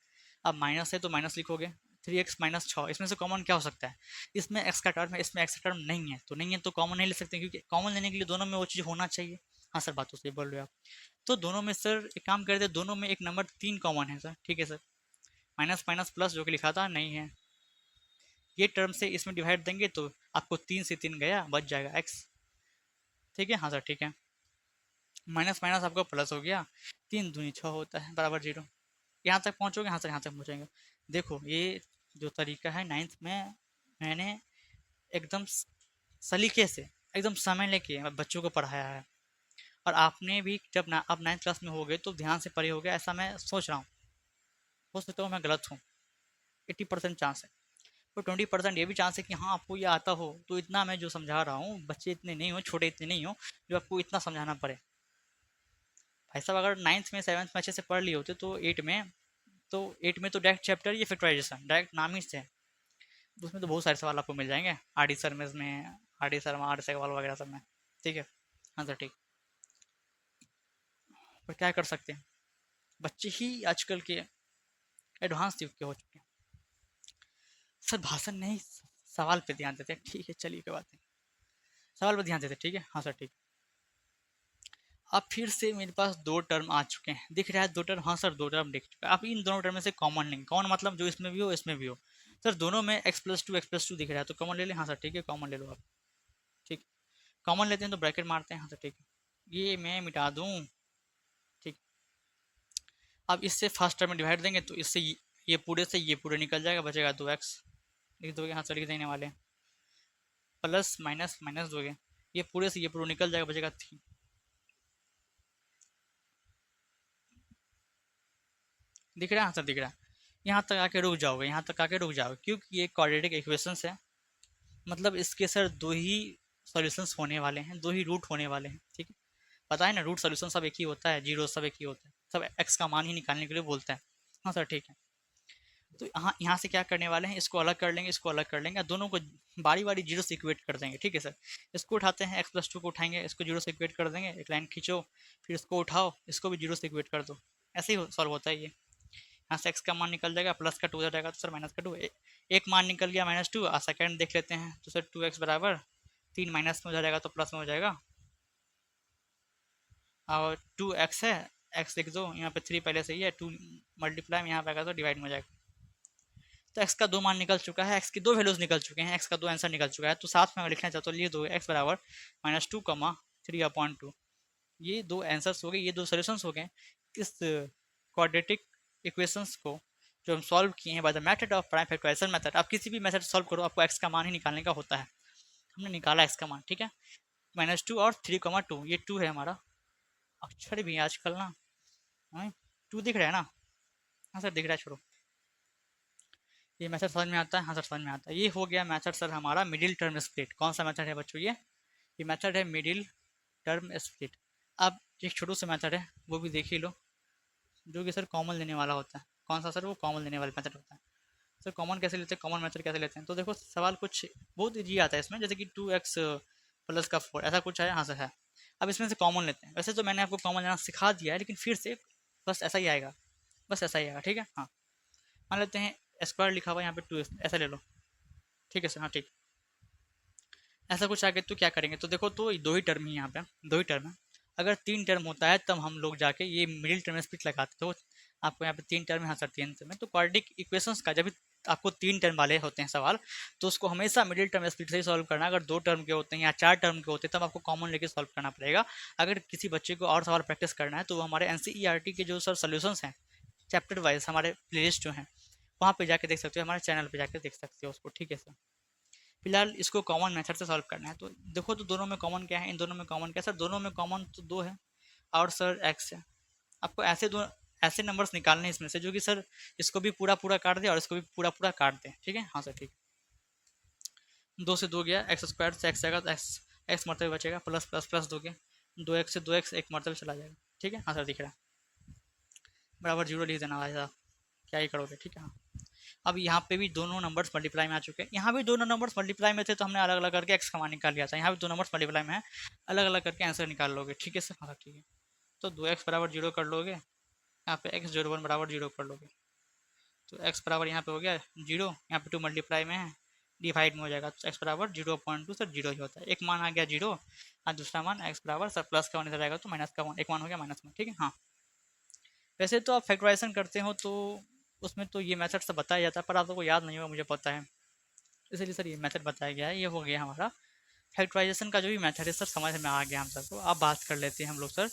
अब माइनस है तो माइनस लिखोगे, 3x माइनस 6, इसमें से कॉमन क्या हो सकता है, इसमें एक्स का टर्म है इसमें एक्स का टर्म नहीं है, तो नहीं है तो कॉमन नहीं ले सकते, क्योंकि कॉमन लेने के लिए दोनों में वो चीज़ होना चाहिए। हाँ सर बात तो सही बोल रहे हो आप। तो दोनों में सर एक काम करते हैं, दोनों में एक नंबर 3 कॉमन है सर, ठीक है सर। माइनस माइनस प्लस जो कि लिखा था नहीं है, ये टर्म से इसमें डिवाइड देंगे तो आपको 3 से 3 गया, बच जाएगा एक्स, ठीक है, हाँ सर ठीक है। माइनस माइनस आपका प्लस हो गया, 3 दूनी 6 होता है बराबर 0। यहाँ तक पहुँचोगे, हाँ सर यहाँ तक पहुँचेंगे। देखो ये जो तरीका है नाइन्थ में मैंने एकदम सलीके से, एकदम समय लेके बच्चों को पढ़ाया है, और आपने भी जब ना आप 9th क्लास में हो गए तो ध्यान से पढ़े होगे, ऐसा मैं सोच रहा हूँ। हो सकता हो मैं गलत हूँ, 80% चांस है, तो 20% ये भी चांस है कि हाँ आपको ये आता हो। तो इतना मैं जो समझा रहा हूँ, बच्चे इतने नहीं हो, छोटे इतने नहीं हो जो आपको इतना समझाना पड़े। भाई साहब अगर 9th में 7th में अच्छे से पढ़ लिए होते तो 8 में तो डायरेक्ट चैप्टर ये फैक्टराइजेशन डायरेक्ट नाम ही से है, उसमें तो बहुत सारे सवाल आपको मिल जाएंगे, आर डी शर्मा में, आर डी शर्मा, आर सेगवाल वगैरह सब में, ठीक है, हाँ सर ठीक। पर क्या कर सकते हैं, बच्चे ही आजकल के एडवांस युग के हो चुके हैं। सर भाषण नहीं, सवाल पे ध्यान देते हैं, ठीक है चलिए कोई बात नहीं, सवाल पे ध्यान देते हैं, ठीक है, हाँ सर ठीक। अब फिर से मेरे पास दो टर्म आ चुके हैं, दिख रहा है दो टर्म, हाँ सर दो टर्म दिख चुका है। अब इन दोनों टर्म में से कॉमन लेंगे, कॉमन मतलब जो इसमें भी हो इसमें भी हो। सर दोनों में x+2 दिख रहा है तो कॉमन ले लें, हाँ सर ठीक है, कॉमन ले लो आप, ठीक। कॉमन लेते हैं तो ब्रैकेट मारते हैं, हाँ सर ठीक है, ये मैं मिटा दूँ, ठीक। अब इससे फर्स्ट टर्म में डिवाइड देंगे तो इससे ये पूरे से ये पूरे निकल जाएगा, बचेगा 2x, लिख दोगे, हाँ सर लिख देने वाले हैं। प्लस माइनस माइनस दोगे, ये पूरे से ये पूरे निकल जाएगा, बचेगा 3। दिख रहा है, हाँ सर दिख रहा है। यहाँ तक आके रुक जाओगे, यहाँ तक आके रुक जाओगे, क्योंकि ये क्वाड्रेटिक इक्वेशंस है, मतलब इसके सर दो ही सॉल्यूशंस होने वाले हैं, दो ही रूट होने वाले हैं, ठीक है। पता है ना, रूट सॉल्यूशन सब एक ही होता है, जीरो सब एक ही होता है, सब एक्स का मान ही निकालने के लिए बोलता है। हाँ सर ठीक है। तो यहाँ से क्या करने वाले हैं, इसको अलग कर लेंगे, इसको अलग कर लेंगे, दोनों को बारी बारी जीरो से इक्वेट कर देंगे, ठीक है सर। इसको उठाते हैं, x+2 को उठाएंगे, इसको जीरो से इक्वेट कर देंगे, एक लाइन खींचो, फिर इसको उठाओ, इसको भी जीरो से इक्वेट कर दो, ऐसे ही सॉल्व होता है ये। यहाँ से एक्स का मान निकल जाएगा, प्लस का 2 हो जाएगा तो सर माइनस का 2, एक मान निकल गया -2, और सेकेंड देख लेते हैं तो सर 2x बराबर 3 माइनस में हो जाएगा तो प्लस में हो जाएगा, और 2x है, x लिख दो, यहाँ पे 3 पहले से ही है, 2 मल्टीप्लाई में यहाँ पे आएगा तो डिवाइड में हो जाएगा। तो x का दो मान निकल चुका है, x की दो वैल्यूज निकल चुके हैं, x का दो आंसर निकल चुका है, तो साथ में अगर लिखना चाहते हो लिख दो x बराबर -2, 3/2। ये दो आंसर्स हो गए, ये दो सोल्यूशंस हो गए इस क्वाड्रेटिक इक्वेशंस को जो हम सॉल्व किए हैं by the method of prime factorisation method. आप किसी भी मेथड सॉल्व करो, आपको एक्स का मान ही निकालने का होता है। हमने निकाला एक्स का मान, ठीक है, -2 और 3,2, ये 2 है हमारा। अक्षर भी आजकल ना, 2 दिख रहा है ना, हाँ सर दिख रहा है, छोड़ो। ये मेथड समझ में आता है? हाँ सर समझ में आता है। ये हो गया मेथड सर हमारा मिडिल टर्म स्प्लिट। कौन सा मेथड है बच्चों ये मेथड है मिडिल टर्म स्प्लिट। अब एक छोटू सा मेथड है वो भी देख ही लो, जो कि सर कॉमन लेने वाला होता है। कौन सा सर? वो कॉमन लेने वाला मेथड होता है। सर कॉमन कैसे लेते हैं, कॉमन मेथड कैसे लेते हैं? तो देखो सवाल कुछ बहुत ईजी आता है इसमें, जैसे कि 2x प्लस का 4 ऐसा कुछ है। हाँ सर है। अब इसमें से कॉमन लेते हैं। वैसे तो मैंने आपको कॉमन लेना सिखा दिया है, लेकिन फिर से बस ऐसा ही आएगा, बस ऐसा ही आएगा, ठीक है। हाँ मान लेते हैं स्क्वायर लिखा हुआ है यहाँ पे 2x, ऐसा ले लो, ठीक है सर। हाँ ठीक, ऐसा कुछ आगे तो क्या करेंगे? तो देखो तो दो ही टर्म ही यहाँ पे, दो ही टर्म है। अगर तीन टर्म होता है तब हम लोग जाके ये मिडिल टर्म स्प्लिट लगाते। तो आपको यहाँ पे तीन टर्म है, हाँ सर तीन टर्म है। तो क्वाड्रेटिक इक्वेशंस का जब भी आपको तीन टर्म वाले होते हैं सवाल, तो उसको हमेशा मिडिल टर्म स्प्लिट से ही सॉल्व करना। अगर दो टर्म के होते हैं या चार टर्म के होते हैं तब आपको कॉमन लेके सॉल्व करना पड़ेगा। अगर किसी बच्चे को और सवाल प्रैक्टिस करना है तो वो हमारे एनसीईआरटी के जो सर सोल्यूशंस हैं चैप्टर वाइज, हमारे प्लेलिस्ट जो हैं वहाँ पे जाके देख सकते हो, हमारे चैनल पे जाके देख सकते हो उसको, ठीक है सर। फिलहाल इसको कॉमन मेथड से सॉल्व करना है। तो देखो तो दोनों में कॉमन क्या है, इन दोनों में कॉमन क्या है सर? दोनों में कॉमन तो दो है और सर एक्स है। आपको ऐसे दो ऐसे नंबर्स निकालने हैं इसमें से जो कि सर इसको भी पूरा पूरा काट दे और इसको भी पूरा पूरा काट दे, ठीक है। हाँ सर ठीक। दो से दो गया, एक्स स्क्वायर से एक्स जाएगा तो एक्स एक्स मरतबे बचेगा, प्लस प्लस प्लस दो गया, दो एक्स से दो एक्स एक मरतबे चला जाएगा, ठीक है। हाँ सर दिख रहा है, बराबर जीरो लिख देना भाई साहब, क्या ही करोगे, ठीक है। हाँ अब यहाँ पे भी दोनों नंबर्स मल्टीप्लाई में आ चुके हैं। यहाँ भी दोनों नंबर्स मल्टीप्लाई में थे तो हमने अलग अलग करके एक्स का मान निकाल लिया था। यहाँ भी दो नंबर्स मल्टीप्लाई में है, अलग अलग करके आंसर निकाल लोगे, ठीक है सर। हाँ ठीक है। तो दो एक्स बराबर जीरो कर लोगे, यहाँ पे एक्स जीरो वन बराबर जीरो कर लोगे, तो एक्स बराबर यहाँ पे हो गया जीरो, यहाँ पे टू मल्टीप्लाई में है, डिवाइड में हो जाएगा तो एक्स बराबर 0.2 सर जीरो ही होता है। एक मान आ गया जीरो और दूसरा मान एक्स बराबर सर प्लस का वन इधर आएगा तो माइनस का वन, एक मान हो गया माइनस वन, ठीक है। हाँ वैसे तो आप फैक्टराइजेशन करते हो तो उसमें तो ये मेथड सब बताया जाता है, पर आप लोगों को याद नहीं होगा मुझे पता है, इसलिए सर ये मेथड बताया गया है। ये हो गया हमारा फैक्टराइजेशन का जो भी मेथड है सर, समझ में आ गया हम सबको। अब बात कर लेते हैं हम लोग सर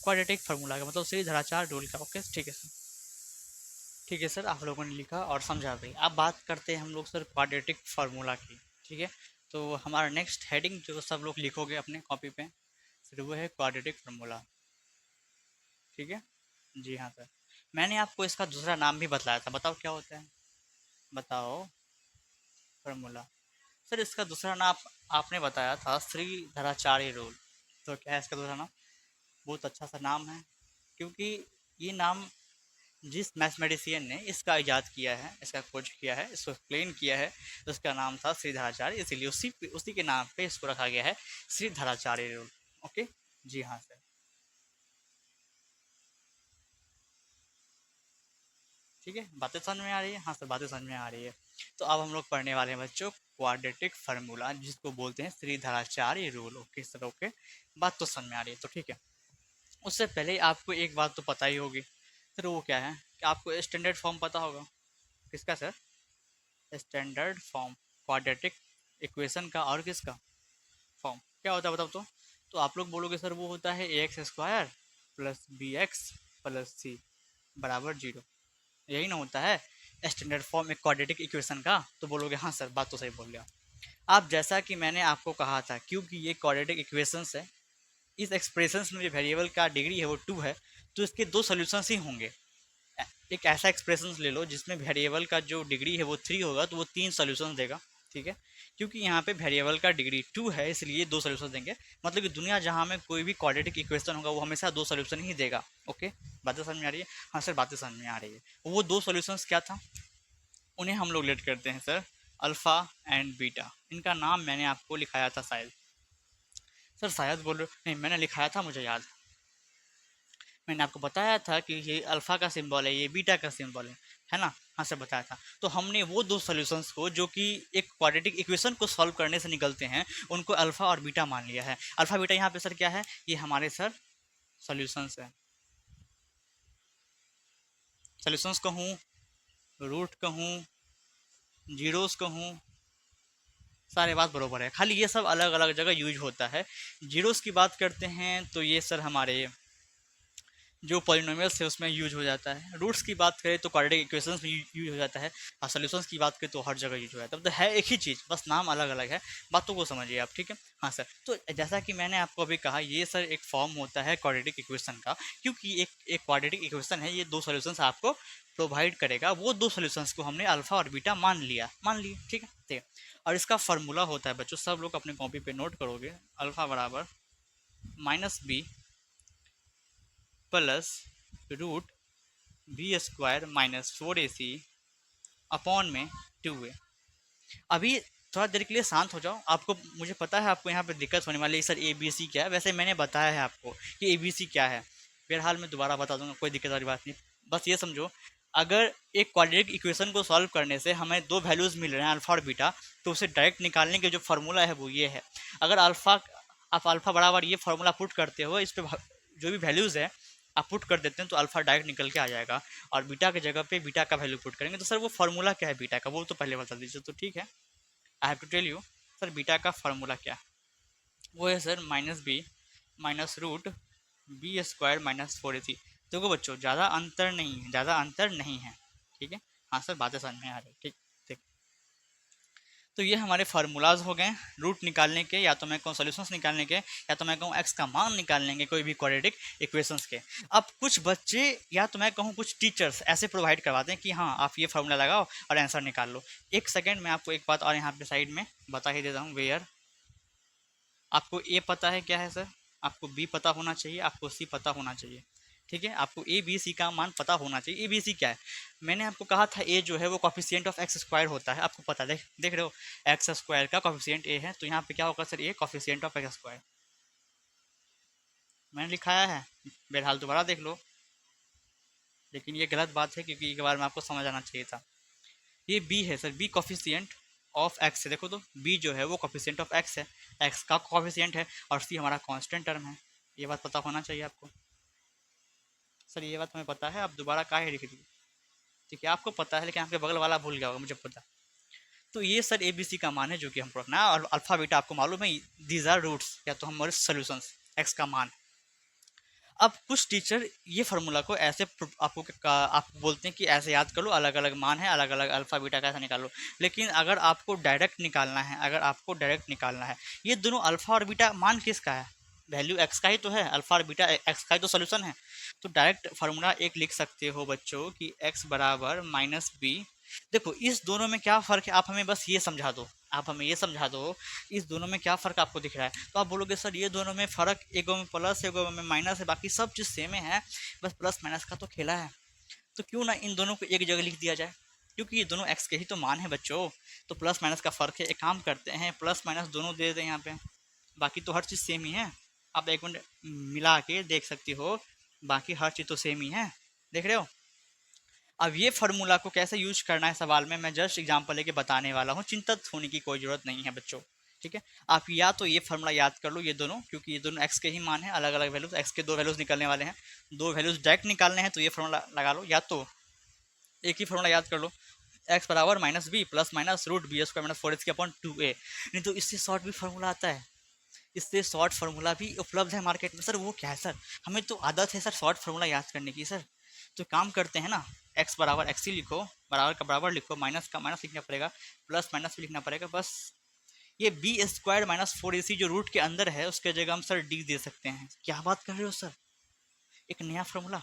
क्वाड्रेटिक फार्मूला का, मतलब श्रीधराचार्य रूल का। ओके ठीक है सर, ठीक है सर, आप लोगों ने लिखा और समझा भी। अब बात करते हैं हम लोग सर क्वाड्रेटिक फार्मूला की, ठीक है। तो हमारा नेक्स्ट हेडिंग जो सब लोग लिखोगे अपने कॉपी पे सर वो है क्वाड्रेटिक फार्मूला, ठीक है। जी हाँ सर, मैंने आपको इसका दूसरा नाम भी बताया था, बताओ क्या होता है, बताओ। फार्मूला सर इसका दूसरा नाम आपने बताया था श्रीधराचार्य रूल। तो क्या है इसका दूसरा नाम? बहुत अच्छा सा नाम है, क्योंकि ये नाम जिस मैथमेटिशियन ने इसका इजाद किया है, इसका खोज किया है, इसको एक्सप्लेन किया है, उसका नाम था श्रीधराचार्य, इसीलिए उसी के नाम पे इसको रखा गया है श्रीधराचार्य रूल। ओके जी हाँ सर, ठीक है। बातें समझ में आ रही है? हाँ सर बातें समझ में आ रही है। तो अब हम लोग पढ़ने वाले हैं बच्चों क्वाड्रेटिक फार्मूला, जिसको बोलते हैं Shridharacharya rule. Okay sir okay, बात तो समझ में आ रही है तो ठीक है। उससे पहले आपको एक बात तो पता ही होगी सर, वो क्या है कि आपको स्टैंडर्ड फॉर्म पता होगा। किसका sir? Standard form quadratic equation का, और किसका फॉर्म क्या होता है बताओ तो आप लोग बोलोगे सर वो होता है A X square plus B X plus C बराबर जीरो, यही ना होता है स्टैंडर्ड फॉर्म एक क्वाड्रेटिक इक्वेशन का? तो बोलोगे हाँ सर बात तो सही बोल लिया आप। जैसा कि मैंने आपको कहा था, क्योंकि ये क्वाड्रेटिक इक्वेशंस है, इस एक्सप्रेशंस में जो वेरिएबल का डिग्री है वो टू है, तो इसके दो सोल्यूशंस ही होंगे। एक ऐसा एक्सप्रेशन ले लो जिसमें वेरिएबल का जो डिग्री है वो थ्री होगा तो वो तीन सोल्यूशन देगा, ठीक है। क्योंकि यहाँ पे वेरिएबल का डिग्री टू है इसलिए दो सोल्यूशन देंगे, मतलब कि दुनिया जहाँ में कोई भी क्वाड्रेटिक इक्वेशन होगा वो हमेशा दो सोल्यूशन ही देगा। ओके बातें समझ में आ रही है? हाँ सर बातें समझ में आ रही है। वो दो सोल्यूशंस क्या था, उन्हें हम लोग लेट करते हैं सर अल्फ़ा एंड बीटा। इनका नाम मैंने आपको लिखाया था शायद, सर शायद बोल रहे नहीं, मैंने लिखाया था मुझे याद, मैंने आपको बताया था कि ये अल्फ़ा का सिंबल है, ये बीटा का सिंबल है ना। हाँ सर बताया था। तो हमने वो दो सॉल्यूशंस को जो कि एक क्वाड्रेटिक इक्वेशन को सॉल्व करने से निकलते हैं उनको अल्फ़ा और बीटा मान लिया है। अल्फ़ा बीटा यहाँ पे सर क्या है, ये हमारे सर सॉल्यूशंस है। सॉल्यूशंस कहूँ, रूट कहूँ, जीरोस कहूँ, सारे बात बरोबर है, खाली ये सब अलग अलग जगह यूज होता है। जीरोस की बात करते हैं तो ये सर हमारे जो पॉलिनोमियल्स है उसमें यूज हो जाता है। रूट्स की बात करें तो क्वाड्रेटिक इक्वेशंस में यूज हो जाता है, और सॉल्यूशंस की बात करें तो हर जगह यूज हो जाता है। मतलब है एक ही चीज़, बस नाम अलग अलग है, बातों को समझिए आप, ठीक है। हाँ सर, तो जैसा कि मैंने आपको अभी कहा, ये सर एक फॉर्म होता है क्वाड्रेटिक इक्वेशन का, क्योंकि एक क्वाड्रेटिक इक्वेशन है, ये दो सॉल्यूशंस आपको प्रोवाइड करेगा। वो दो सॉल्यूशंस को हमने अल्फा और बीटा मान लिए, ठीक है, ठीक है। और इसका फार्मूला होता है बच्चों, सब लोग अपने कॉपी पे नोट करोगे, अल्फा बराबर -b plus root b² - 4ac upon में 2a। अभी थोड़ा देर के लिए शांत हो जाओ। आपको, मुझे पता है आपको यहाँ पे दिक्कत होने वाली है, सर ए बी सी क्या है। वैसे मैंने बताया है आपको कि ए बी सी क्या है, बहरहाल मैं दोबारा बता दूंगा, कोई दिक्कत वाली बात नहीं। बस ये समझो, अगर एक क्वाड्रेटिक इक्वेशन को सॉल्व करने से हमें दो वैल्यूज़ मिल रहे हैं अल्फा और बीटा, तो उसे डायरेक्ट निकालने के जो फार्मूला है वो ये है। अगर आप अल्फा बराबर ये फार्मूला पुट करते हो, इस पर जो भी वैल्यूज़ है आप पुट कर देते हैं, तो अल्फा डायरेक्ट निकल के आ जाएगा, और बीटा की जगह पे बीटा का वैल्यू पुट करेंगे। तो सर वो फार्मूला क्या है बीटा का, वो तो पहले बता दीजिए। तो ठीक है, I have to tell you sir, beta का फार्मूला क्या है। वो है सर -b -√b² - 4ac। देखो बच्चों, ज़्यादा अंतर नहीं है, ज़्यादा अंतर नहीं है, ठीक है। हाँ सर, बातें समझ में आ रही, ठीक, ठीक। तो ये हमारे फार्मूलाज हो गए रूट निकालने के, या तो मैं कहूँ सोल्यूशंस निकालने के, या तो मैं कहूँ एक्स का मान निकालने के, कोई भी क्वाड्रेटिक इक्वेशंस के। अब कुछ बच्चे, या तो मैं कहूँ कुछ टीचर्स ऐसे प्रोवाइड करवाते हैं कि हाँ आप ये फार्मूला लगाओ और आंसर निकाल लो। एक सेकेंड, मैं आपको एक बात और यहाँ पे साइड में बता ही देता हूँ। वेयर, आपको ए पता है क्या है सर, आपको बी पता होना चाहिए, आपको सी पता होना चाहिए, ठीक है। आपको ए बी सी का मान पता होना चाहिए। ए बी सी क्या है, मैंने आपको कहा था ए जो है वो कॉफिशिएंट ऑफ एक्स स्क्वायर होता है, आपको पता देख रहे हो, एक्स स्क्वायर का कॉफिशिएंट ए है, तो यहाँ पे क्या होगा sir, A coefficient of x square मैंने लिखाया है। बहरहाल दोबारा देख लो, लेकिन ये गलत बात है, क्योंकि एक बार में आपको समझ आना चाहिए था। ये बी है sir, B coefficient of X है। देखो तो बी जो है वो कॉफिशिएंट ऑफ एक्स है, एक्स का कॉफिशिएंट है, और सी हमारा कांस्टेंट टर्म है। ये बात पता होना चाहिए आपको। सर ये बात हमें पता है, आप दोबारा काहे लिख दी, ठीक है। आपको पता है, लेकिन आपके बगल वाला भूल गया होगा, मुझे पता। तो ये सर ए बी सी का मान है जो कि हम पढ़ना है, और अल्फा बीटा आपको मालूम है, दीज आर रूट्स, या तो हमारे सोल्यूशंस, एक्स का मान। अब कुछ टीचर ये फार्मूला को ऐसे आप बोलते हैं कि ऐसे याद कर लो, अलग अलग मान है, अलग अलग अल्फा बीटा का ऐसा निकालो। लेकिन अगर आपको डायरेक्ट निकालना है, ये दोनों अल्फा और बीटा मान किसका है, वैल्यू एक्स का ही तो है, अल्फा और बीटा एक्स का ही तो सोल्यूशन है। तो डायरेक्ट फार्मूला एक लिख सकते हो बच्चों कि एक्स बराबर -b। देखो इस दोनों में क्या फ़र्क है, आप हमें बस ये समझा दो, इस दोनों में क्या फ़र्क आपको दिख रहा है। तो आप बोलोगे सर ये दोनों में फ़र्क, एगो में प्लस एगो में माइनस है, बाकी सब चीज़ सेम है, बस प्लस माइनस का तो खेला है। तो क्यों ना इन दोनों को एक जगह लिख दिया जाए, क्योंकि ये दोनों एक्स के ही तो मान है बच्चों। तो प्लस माइनस का फ़र्क है, एक काम करते हैं, प्लस माइनस दोनों दे दें यहाँ पे, बाकी तो हर चीज़ सेम ही है। आप एक मिनट मिला के देख सकती हो, बाकी हर चीज़ तो सेम ही है, देख रहे हो। अब ये फार्मूला को कैसे यूज करना है सवाल में मैं जस्ट एग्जांपल लेके बताने वाला हूँ, चिंतित होने की कोई ज़रूरत नहीं है बच्चों, ठीक है। आप या तो ये फार्मूला याद कर लो, ये दोनों, क्योंकि ये दोनों एक्स के ही मान है, अलग अलग वैल्यूज, एक्स के दो वैल्यूज निकलने वाले हैं, दो वैल्यूज डायरेक्ट निकालने हैं, तो ये फार्मूला लगा लो। या तो एक ही फार्मूला याद कर लो, एक्स बराबर -b +√b²-4ac/2a। नहीं तो इससे शॉर्ट भी फार्मूला आता है, इससे शॉर्ट फार्मूला भी उपलब्ध है मार्केट में। सर वो क्या है सर, हमें तो आदत है सर शॉर्ट फार्मूला याद करने की। सर तो काम करते हैं ना, एक्स बराबर एक्स ही लिखो, बराबर का बराबर लिखो, माइनस का माइनस लिखना पड़ेगा, प्लस माइनस भी लिखना पड़ेगा, बस। ये b² - 4ac जो रूट के अंदर है, उसके जगह हम सर डी दे सकते हैं। क्या बात कर रहे हो सर, एक नया फार्मूला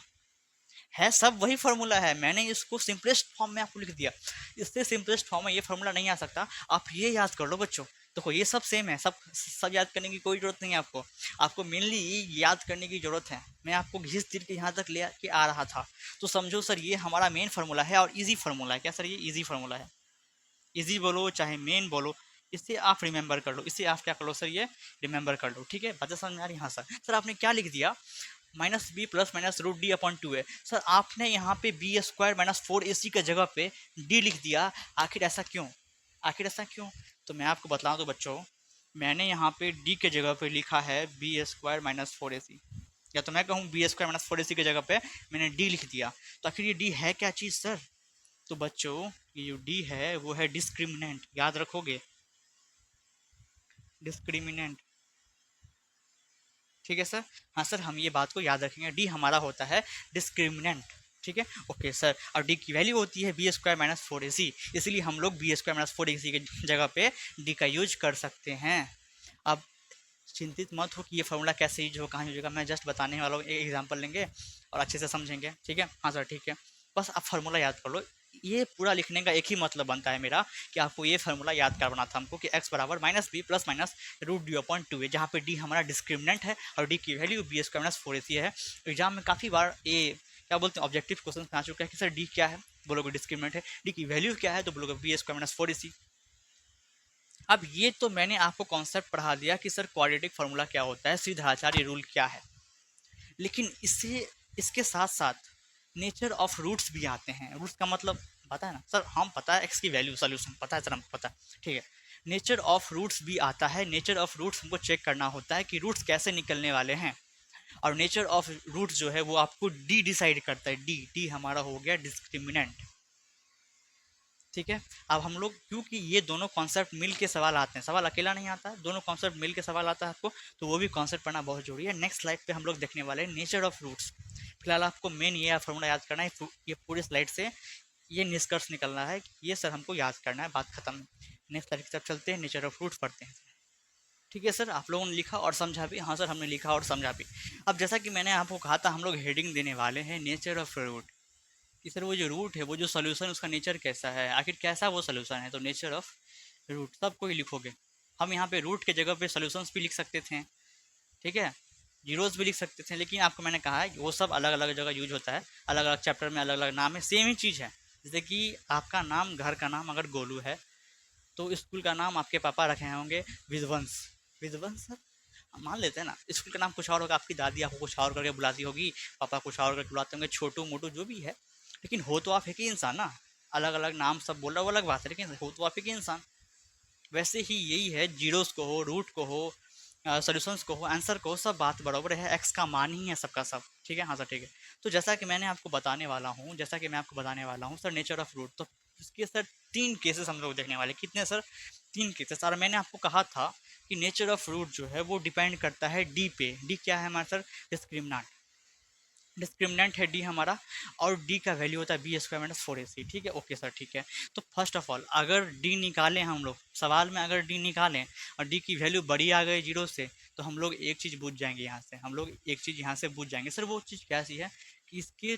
है, सब वही फार्मूला है, मैंने इसको सिंपलेस्ट फॉर्म में आपको लिख दिया। इससे सिंपलेस्ट फॉर्म में ये फार्मूला नहीं आ सकता, आप ये याद कर लो बच्चों। देखो ये सब सेम है, सब सब याद करने की कोई ज़रूरत नहीं है आपको, आपको मेनली ये याद करने की ज़रूरत है। मैं आपको घिस तीर के यहाँ तक ले के आ रहा था, तो समझो सर ये हमारा मेन फार्मूला है, और ईजी फार्मूला है। क्या सर, ये ईजी फार्मूला है, ईजी बोलो चाहे मेन बोलो, इससे आप रिमेंबर कर लो, इससे आप क्या कर लो सर, ये रिमेंबर कर लो, ठीक है। बातें समझ में आ रही। हाँ सर, सर आपने क्या लिख दिया, -b +-√d/2a। सर आपने यहाँ पे b² - 4ac के जगह पे d लिख दिया, आखिर ऐसा क्यों, आखिर ऐसा क्यों। तो मैं आपको बताऊँ तो बच्चों, मैंने यहाँ पे d के जगह पे लिखा है b² - 4ac, या तो मैं कहूँ b² - 4ac के जगह पे मैंने d लिख दिया। तो आखिर ये d है क्या चीज़ सर। तो बच्चों ये जो d है वो है डिस्क्रिमिनेंट, याद रखोगे, डिस्क्रिमिनेंट। ठीक है सर। हाँ सर, हम ये बात को याद रखेंगे। डी हमारा होता है डिस्क्रिमिनेंट, ठीक है, ओके सर। और डी की वैल्यू होती है B square minus four A सी, इसलिए हम लोग B square minus four A सी की जगह पे डी का यूज कर सकते हैं। अब चिंतित मत हो कि ये फार्मूला कैसे यूज हो, कहाँ यूज होगा, मैं जस्ट बताने वाला हूँ, एक एग्जाम्पल लेंगे और अच्छे से समझेंगे, ठीक है। हाँ सर ठीक है, बस आप फार्मूला याद कर लो। ये पूरा लिखने का एक ही मतलब बनता है मेरा कि आपको ये फार्मूला याद करवाना था हमको कि x बराबर minus B plus minus root D upon two है, जहाँ पे डी हमारा डिस्क्रिमिनेंट है और डी की value B square minus four A C है। एग्जाम में काफ़ी बार ये क्या बोलते हैं ऑब्जेक्टिव क्वेश्चन आ चुका है कि सर डी क्या है, बोलोगे डिस्क्रिमिनेंट है, डी की वैल्यू क्या है तो बोलोगे B square minus four A सी। अब ये तो मैंने आपको कॉन्सेप्ट पढ़ा दिया कि सर क्वाड्रेटिक फार्मूला क्या होता है, सीधाचार्य रूल क्या है, लेकिन इससे इसके साथ साथ नेचर ऑफ रूट्स भी आते हैं। रूट्स का मतलब पता है ना सर, हम पता है एक्स की वैल्यू सोल्यूशन पता है सर, हमको पता है, ठीक है। नेचर ऑफ रूट्स भी आता है। नेचर ऑफ रूट्स हमको चेक करना होता है कि रूट्स कैसे निकलने वाले हैं, और नेचर ऑफ रूट्स जो है वो आपको डी डिसाइड करता है। डी डी हमारा हो गया डिस्क्रिमिनेंट, ठीक है। अब हम लोग क्योंकि ये दोनों कॉन्सेप्ट मिल के सवाल आते हैं, सवाल अकेला नहीं आता है, दोनों कॉन्सेप्ट मिल के सवाल आता है आपको, तो वो भी कॉन्सेप्ट पढ़ना बहुत जरूरी है। नेक्स्ट स्लाइड पे हम लोग देखने वाले हैं नेचर ऑफ रूट्स। फिलहाल आपको मेन ये फॉर्मूला याद करना है, ये पूरी स्लाइड से ये निष्कर्ष निकलना है कि ये सर हमको याद करना है, बात खत्म। नेक्स्ट स्लाइड की तरफ चलते हैं, नेचर ऑफ रूट्स पढ़ते हैं, ठीक है सर। आप लोगों ने लिखा और समझा भी, हाँ सर हमने लिखा और समझा भी। अब जैसा कि मैंने आपको कहा था, हम लोग हेडिंग देने वाले हैं नेचर ऑफ रूट, कि सर वो जो रूट है, वो जो सोल्यूशन, उसका नेचर कैसा है, आखिर कैसा वो सोल्यूशन है, तो नेचर ऑफ रूट सब कोई लिखोगे। हम यहाँ पे रूट के जगह पे सोल्यूशंस भी लिख सकते थे, ठीक है, जीरोस भी लिख सकते थे, लेकिन आपको मैंने कहा है कि वो सब अलग अलग जगह यूज होता है, अलग अलग चैप्टर में अलग अलग नाम है, सेम ही चीज़ है। जैसे कि आपका नाम, घर का नाम अगर गोलू है, तो स्कूल का नाम आपके पापा रखे होंगे विध्वंस। विध्वंस सर मान लेते हैं ना, स्कूल का नाम कुछ और होगा, आपकी दादी आपको कुछ और करके बुलाती होगी, पापा कुछ और करके बुलाते होंगे, छोटू मोटू जो भी है, लेकिन हो तो आप एक ही इंसान ना। अलग अलग नाम सब बोल रहा वो अलग बात है, लेकिन हो तो आप एक ही इंसान। वैसे ही यही है, जीरोस को हो, रूट को हो, सोल्यूशंस को हो, आंसर को हो, सब बात बराबर है, एक्स का मान ही है सबका सब, ठीक है। हाँ सर ठीक है। तो जैसा कि मैंने आपको बताने वाला हूँ, जैसा कि मैं आपको बताने वाला हूँ सर नेचर ऑफ रूट, तो इसके सर तीन केसेस हम लोग देखने वाले। कितने सर? तीन केसेस। और मैंने आपको कहा था कि नेचर ऑफ रूट जो है वो डिपेंड करता है डी पे। डी क्या है हमारा सर? डिस्क्रिमिनेंट। डिस्क्रिमिनेंट है डी हमारा, और डी का वैल्यू होता है B square minus four A सी, ठीक है, ओके सर ठीक है। तो फर्स्ट ऑफ ऑल अगर डी निकालें हम लोग सवाल में, अगर डी निकालें और डी की वैल्यू बड़ी आ गई जीरो से, तो हम लोग एक चीज़ बूझ जाएंगे यहाँ से, हम लोग एक चीज़ यहाँ से बूझ जाएंगे सर। वो चीज़ क्या सी है कि इसके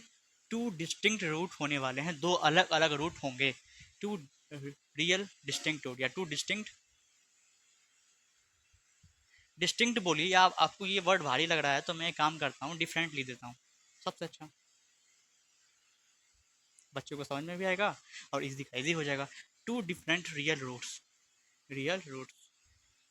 टू डिस्टिंक्ट रूट होने वाले हैं, दो अलग अलग रूट होंगे। टू रियल डिस्टिंक्ट रूट या टू डिस्टिंक्ट, डिस्टिंक्ट बोलिए, या आपको ये वर्ड भारी लग रहा है तो मैं एक काम करता हूँ, डिफरेंट लिख देता हूँ, सबसे अच्छा, बच्चों को समझ में भी आएगा और इजी का इजी हो जाएगा। Two different real roots, real roots.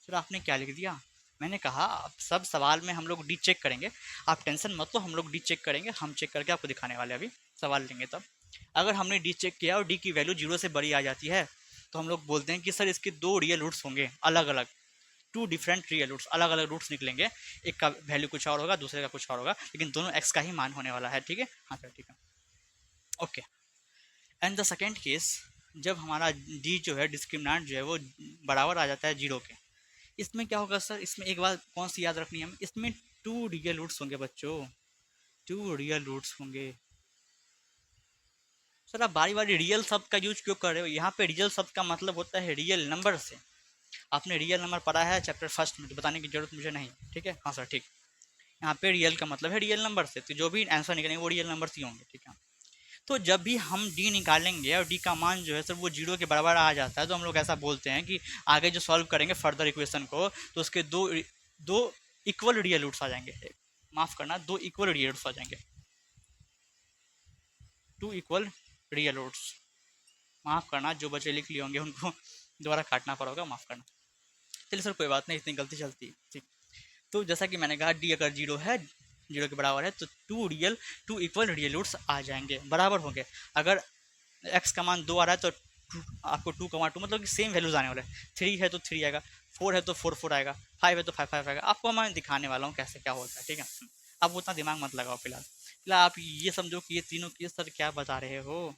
Sir आपने क्या लिख दिया? मैंने कहा अब सब सवाल में हम लोग डी चेक करेंगे, आप टेंशन मत लो, हम लोग डी चेक करेंगे, हम चेक करके आपको दिखाने वाले अभी सवाल लेंगे तब। अगर हमने डी चेक किया और डी की वैल्यू जीरो से बड़ी आ जाती है, तो हम लोग बोलते हैं कि सर इसके दो रियल रूट्स होंगे अलग अलग, टू डिफरेंट रियल रूट्स, अलग अलग रूट्स निकलेंगे, एक का वैल्यू कुछ और होगा, दूसरे का कुछ और होगा, लेकिन दोनों एक्स का ही मान होने वाला है, ठीक है। हाँ सर ठीक है, okay. And the second case, जब हमारा डी जो है डिस्क्रिमिनेंट जो है वो बराबर आ जाता है जीरो के, इसमें क्या होगा सर? इसमें एक बात कौन सी याद रखनी है हमें, इसमें टू रियल रूट्स होंगे बच्चों, टू रियल रूट्स होंगे। सर आप बारी बारी रियल शब्द का यूज क्यों कर रहे हो? यहाँ पे रियल शब्द का मतलब होता है रियल नंबर से। आपने रियल नंबर पढ़ा है चैप्टर फर्स्ट में, तो बताने की जरूरत मुझे नहीं, ठीक है। हाँ सर ठीक। यहाँ पे रियल का मतलब है रियल नंबर से, तो जो भी आंसर निकलेंगे वो रियल नंबर ही होंगे, ठीक है। तो जब भी हम डी निकालेंगे और डी का मान जो है सर वो जीरो के बराबर आ जाता है, तो हम लोग ऐसा बोलते हैं कि आगे जो सॉल्व करेंगे फर्दर इक्वेशन को, तो उसके दो दो इक्वल रियल रूट्स आ जाएंगे, माफ करना, दो इक्वल रियल रूट्स आ जाएंगे, टू इक्वल रियल रूट्स। माफ करना, जो बच्चे लिख लिए होंगे उनको दोबारा काटना पड़ा होगा, माफ करना। चलिए सर कोई बात नहीं, इतनी गलती चलती है, ठीक। तो जैसा कि मैंने कहा डी अगर जीरो है, जीरो के बराबर है, तो टू इक्वल रियल रूट्स आ जाएंगे, बराबर होंगे। अगर एक्स का मान दो आ रहा है, तो आपको टू कमा टू मतलब कि सेम वैल्यूज आने वाले हैं, थ्री है तो थ्री आएगा, फोर है तो फोर फोर आएगा, फाइव है तो फाइव फाइव आएगा। आपको मैं दिखाने वाला हूँ कैसे क्या होता है, ठीक है। अब उतना दिमाग मत लगाओ फिलहाल, फिलहाल आप ये समझो कि ये तीनों केस सर क्या बता रहे हो।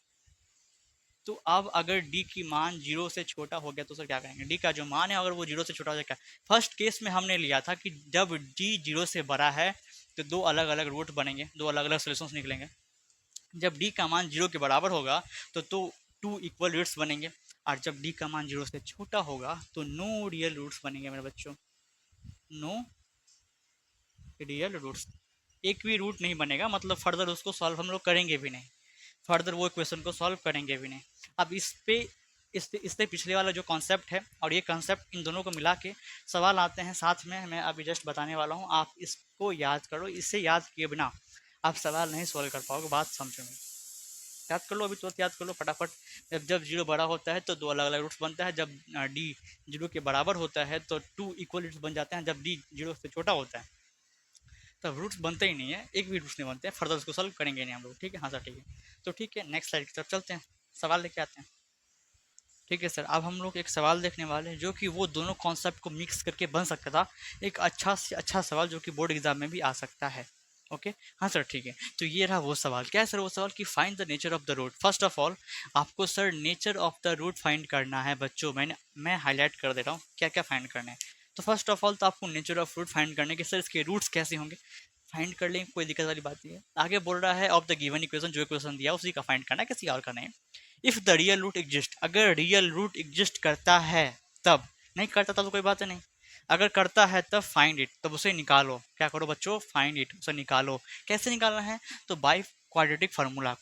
तो अब अगर डी की मान 0 से छोटा हो गया तो सर क्या करेंगे, डी का जो मान है अगर वो 0 से छोटा हो जाएगा। फर्स्ट केस में हमने लिया था कि जब डी 0 से बड़ा है तो दो अलग अलग रूट बनेंगे, दो अलग अलग सोल्यूशन निकलेंगे। जब डी का मान 0 के बराबर होगा तो टू इक्वल रूट्स बनेंगे, और जब डी का मान 0 से छोटा होगा तो नो रियल रूट्स बनेंगे मेरे बच्चों, नो रियल रूट्स। एक भी रूट नहीं बनेगा, मतलब फर्दर उसको सॉल्व हम लोग करेंगे भी नहीं, फर्दर वो इक्वेशन को सॉल्व करेंगे भी नहीं। अब इस पे इससे पिछले वाला जो कॉन्सेप्ट है और ये कॉन्सेप्ट इन दोनों को मिला के सवाल आते हैं साथ में, मैं अभी जस्ट बताने वाला हूँ, आप इसको याद करो, इससे याद किए बिना आप सवाल नहीं सॉल्व कर पाओगे, बात समझोगे। याद कर लो, अभी तुरंत याद कर लो फटाफट। जब जीरो बड़ा होता है तो दो अलग अलग रूट्स बनता है, जब डी जीरो के बराबर होता है तो टू इक्वल रूट्स बन जाते हैं, जब डी जीरो से छोटा होता है तब रूट्स बनते ही नहीं है, एक भी रूट्स नहीं बनते हैं, फर्दर उसको सॉल्व करेंगे नहीं हम लोग, ठीक है। हाँ सर ठीक है, तो ठीक है नेक्स्ट स्लाइड की तरफ चलते हैं, सवाल लेके आते हैं। ठीक है सर, अब हम लोग एक सवाल देखने वाले हैं जो कि वो दोनों कॉन्सेप्ट को मिक्स करके बन सकता था, एक अच्छा से अच्छा सवाल जो कि बोर्ड एग्जाम में भी आ सकता है। ओके हाँ सर ठीक है, तो ये रहा वो सवाल। क्या है सर वो सवाल कि find the nature of the root. First of all आपको sir nature of the root find करना है बच्चों, मैं हाईलाइट कर दे रहा हूँ क्या क्या फाइंड करना है। तो फर्स्ट ऑफ ऑल तो आपको नेचर ऑफ रूट फाइंड करने के सर इसके रूट्स कैसे होंगे, फाइंड कर लेंगे, कोई दिक्कत वाली बात नहीं है। आगे बोल रहा है ऑफ द गिवन इक्वेशन, जो इक्वेशन दिया उसी का फाइंड करना है, किसी और का नहीं। If the real root exist, अगर रियल रूट एग्जिस्ट करता है तब, नहीं करता तब तो कोई बात नहीं, अगर करता है तब फाइंड इट, तब उसे निकालो। क्या करो बच्चों, फाइंड इट, उसे निकालो। कैसे निकालना है, तो बाय क्वाड्रेटिक फार्मूला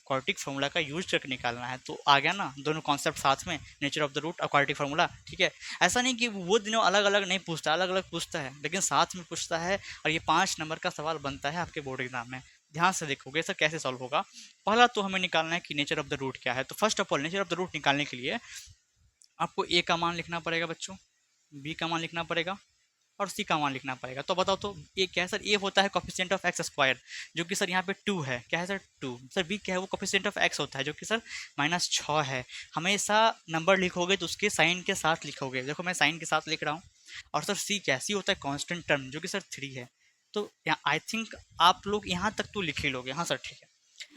का यूज करके निकालना है। तो आ गया ना दोनों कॉन्सेप्ट साथ में, नेचर ऑफ द रूट और क्वाड्रेटिक फार्मूला, ठीक है। ऐसा नहीं कि वो दिनों अलग अलग नहीं पूछता, अलग अलग पूछता है लेकिन साथ में पूछता है, और ये 5 नंबर का सवाल बनता है आपके बोर्ड एग्जाम में। ध्यान से देखोगे सर कैसे सॉल्व होगा। पहला तो हमें निकालना है कि नेचर ऑफ द रूट क्या है। तो first of all nature of the root निकालने के लिए आपको ए का मान लिखना पड़ेगा बच्चों, बी का मान लिखना पड़ेगा और सी का मान लिखना पड़ेगा। तो बताओ तो ए क्या है सर, ए होता है कोफिशिएंट ऑफ एक्स स्क्वायर जो कि सर यहाँ पे 2 है, क्या है सर 2। सर बी क्या है, वो कोफिशिएंट ऑफ एक्स होता है जो कि सर -6 है। हमेशा नंबर लिखोगे तो उसके साइन के साथ लिखोगे, देखो मैं साइन के साथ लिख रहा हूँ। और सर सी क्या है, सी होता है कॉन्स्टेंट टर्म जो कि सर 3 है। तो आई थिंक आप लोग यहाँ तक तो लिख ही लोगे, हाँ सर ठीक है।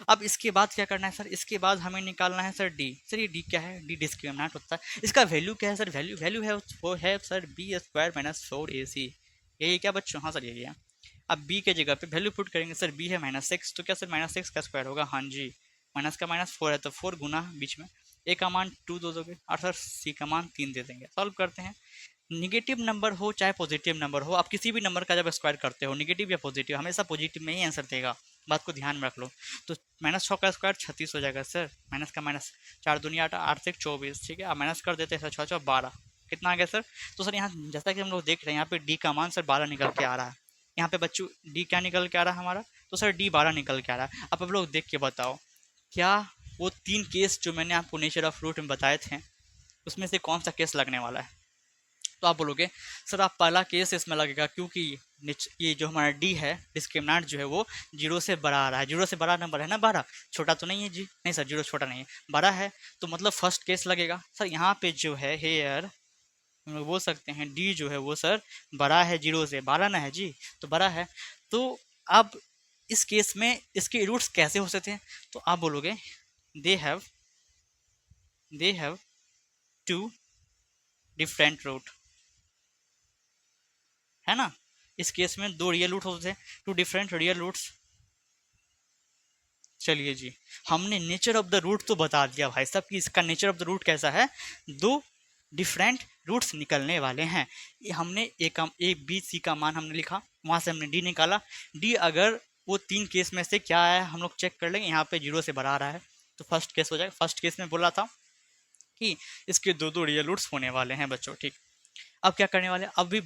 अब इसके बाद क्या करना है सर, इसके बाद हमें निकालना है सर डी। सर ये डी क्या है, डी डिस्क्रिमिनेंट होता है। इसका वैल्यू क्या है सर, वैल्यू है वो है सर बी स्क्वायर -4ac। यही क्या बच्चों, हाँ सर यही है। अब बी के जगह पे वैल्यू पुट करेंगे, सर बी है -6, तो क्या सर -6 का स्क्वायर होगा, हाँ जी। माइनस का -4 है तो 4 गुना बीच में, ए का मान 2 दे दोगे और सर सी का मान 3 दे देंगे। सॉल्व करते हैं। निगेटिव नंबर हो चाहे पॉजिटिव नंबर हो, आप किसी भी नंबर का जब स्क्वायर करते हो निगेटिव या पॉजिटिव, हमेशा पॉजिटिव में ही आंसर देगा, बात को ध्यान में रख लो। तो -6 का स्क्वायर 36 हो जाएगा सर, माइनस का माइनस, 4 दूनी 8, 8 से 24, ठीक है। आप माइनस कर देते हैं सर, 6 12, कितना आ गया सर। तो सर यहाँ जैसा कि हम लोग देख रहे हैं यहाँ पे डी का मान सर 12 निकल के आ रहा है। यहाँ पे बच्चों डी क्या निकल के आ रहा है हमारा, तो सर डी 12 निकल के आ रहा है। अब आप लोग देख के बताओ क्या वो 3 केस जो मैंने आपको नेचर ऑफ रूट में बताए थे उसमें से कौन सा केस लगने वाला है। तो आप बोलोगे सर आप पहला केस इसमें लगेगा क्योंकि ये जो हमारा डी है डिस्क्रिमिनेंट जो है वो 0 से बड़ा आ रहा है, 0 से बड़ा नंबर है ना 12, छोटा तो नहीं है जी, नहीं सर 0 छोटा नहीं है, बड़ा है, तो मतलब फर्स्ट केस लगेगा। सर यहाँ पे जो है हेयर हम लोग बोल सकते हैं डी जो है वो सर बड़ा है 0 से, 12 ना है जी, तो बड़ा है। तो अब इस केस में इसके रूट्स कैसे हो सकते हैं, तो आप बोलोगे they have two different root, है ना। इस केस में 2 रियल रूट होते हैं, 2 डिफरेंट रियल रूट्स। चलिए जी, हमने नेचर ऑफ द रूट तो बता दिया भाई साहब कि इसका नेचर ऑफ द रूट कैसा है, 2 डिफरेंट रूट्स निकलने वाले हैं। ये हमने ए बी सी का मान हमने लिखा, वहाँ से हमने डी निकाला। डी अगर वो 3 केस में से क्या है हम लोग चेक कर लेंगे, यहाँ पे 0 से बड़ा आ रहा है तो फर्स्ट केस हो जाएगा। फर्स्ट केस में बोला था कि इसके 2 रियल रूट्स होने वाले हैं बच्चों, ठीक। अब क्या करने वाले, अब भी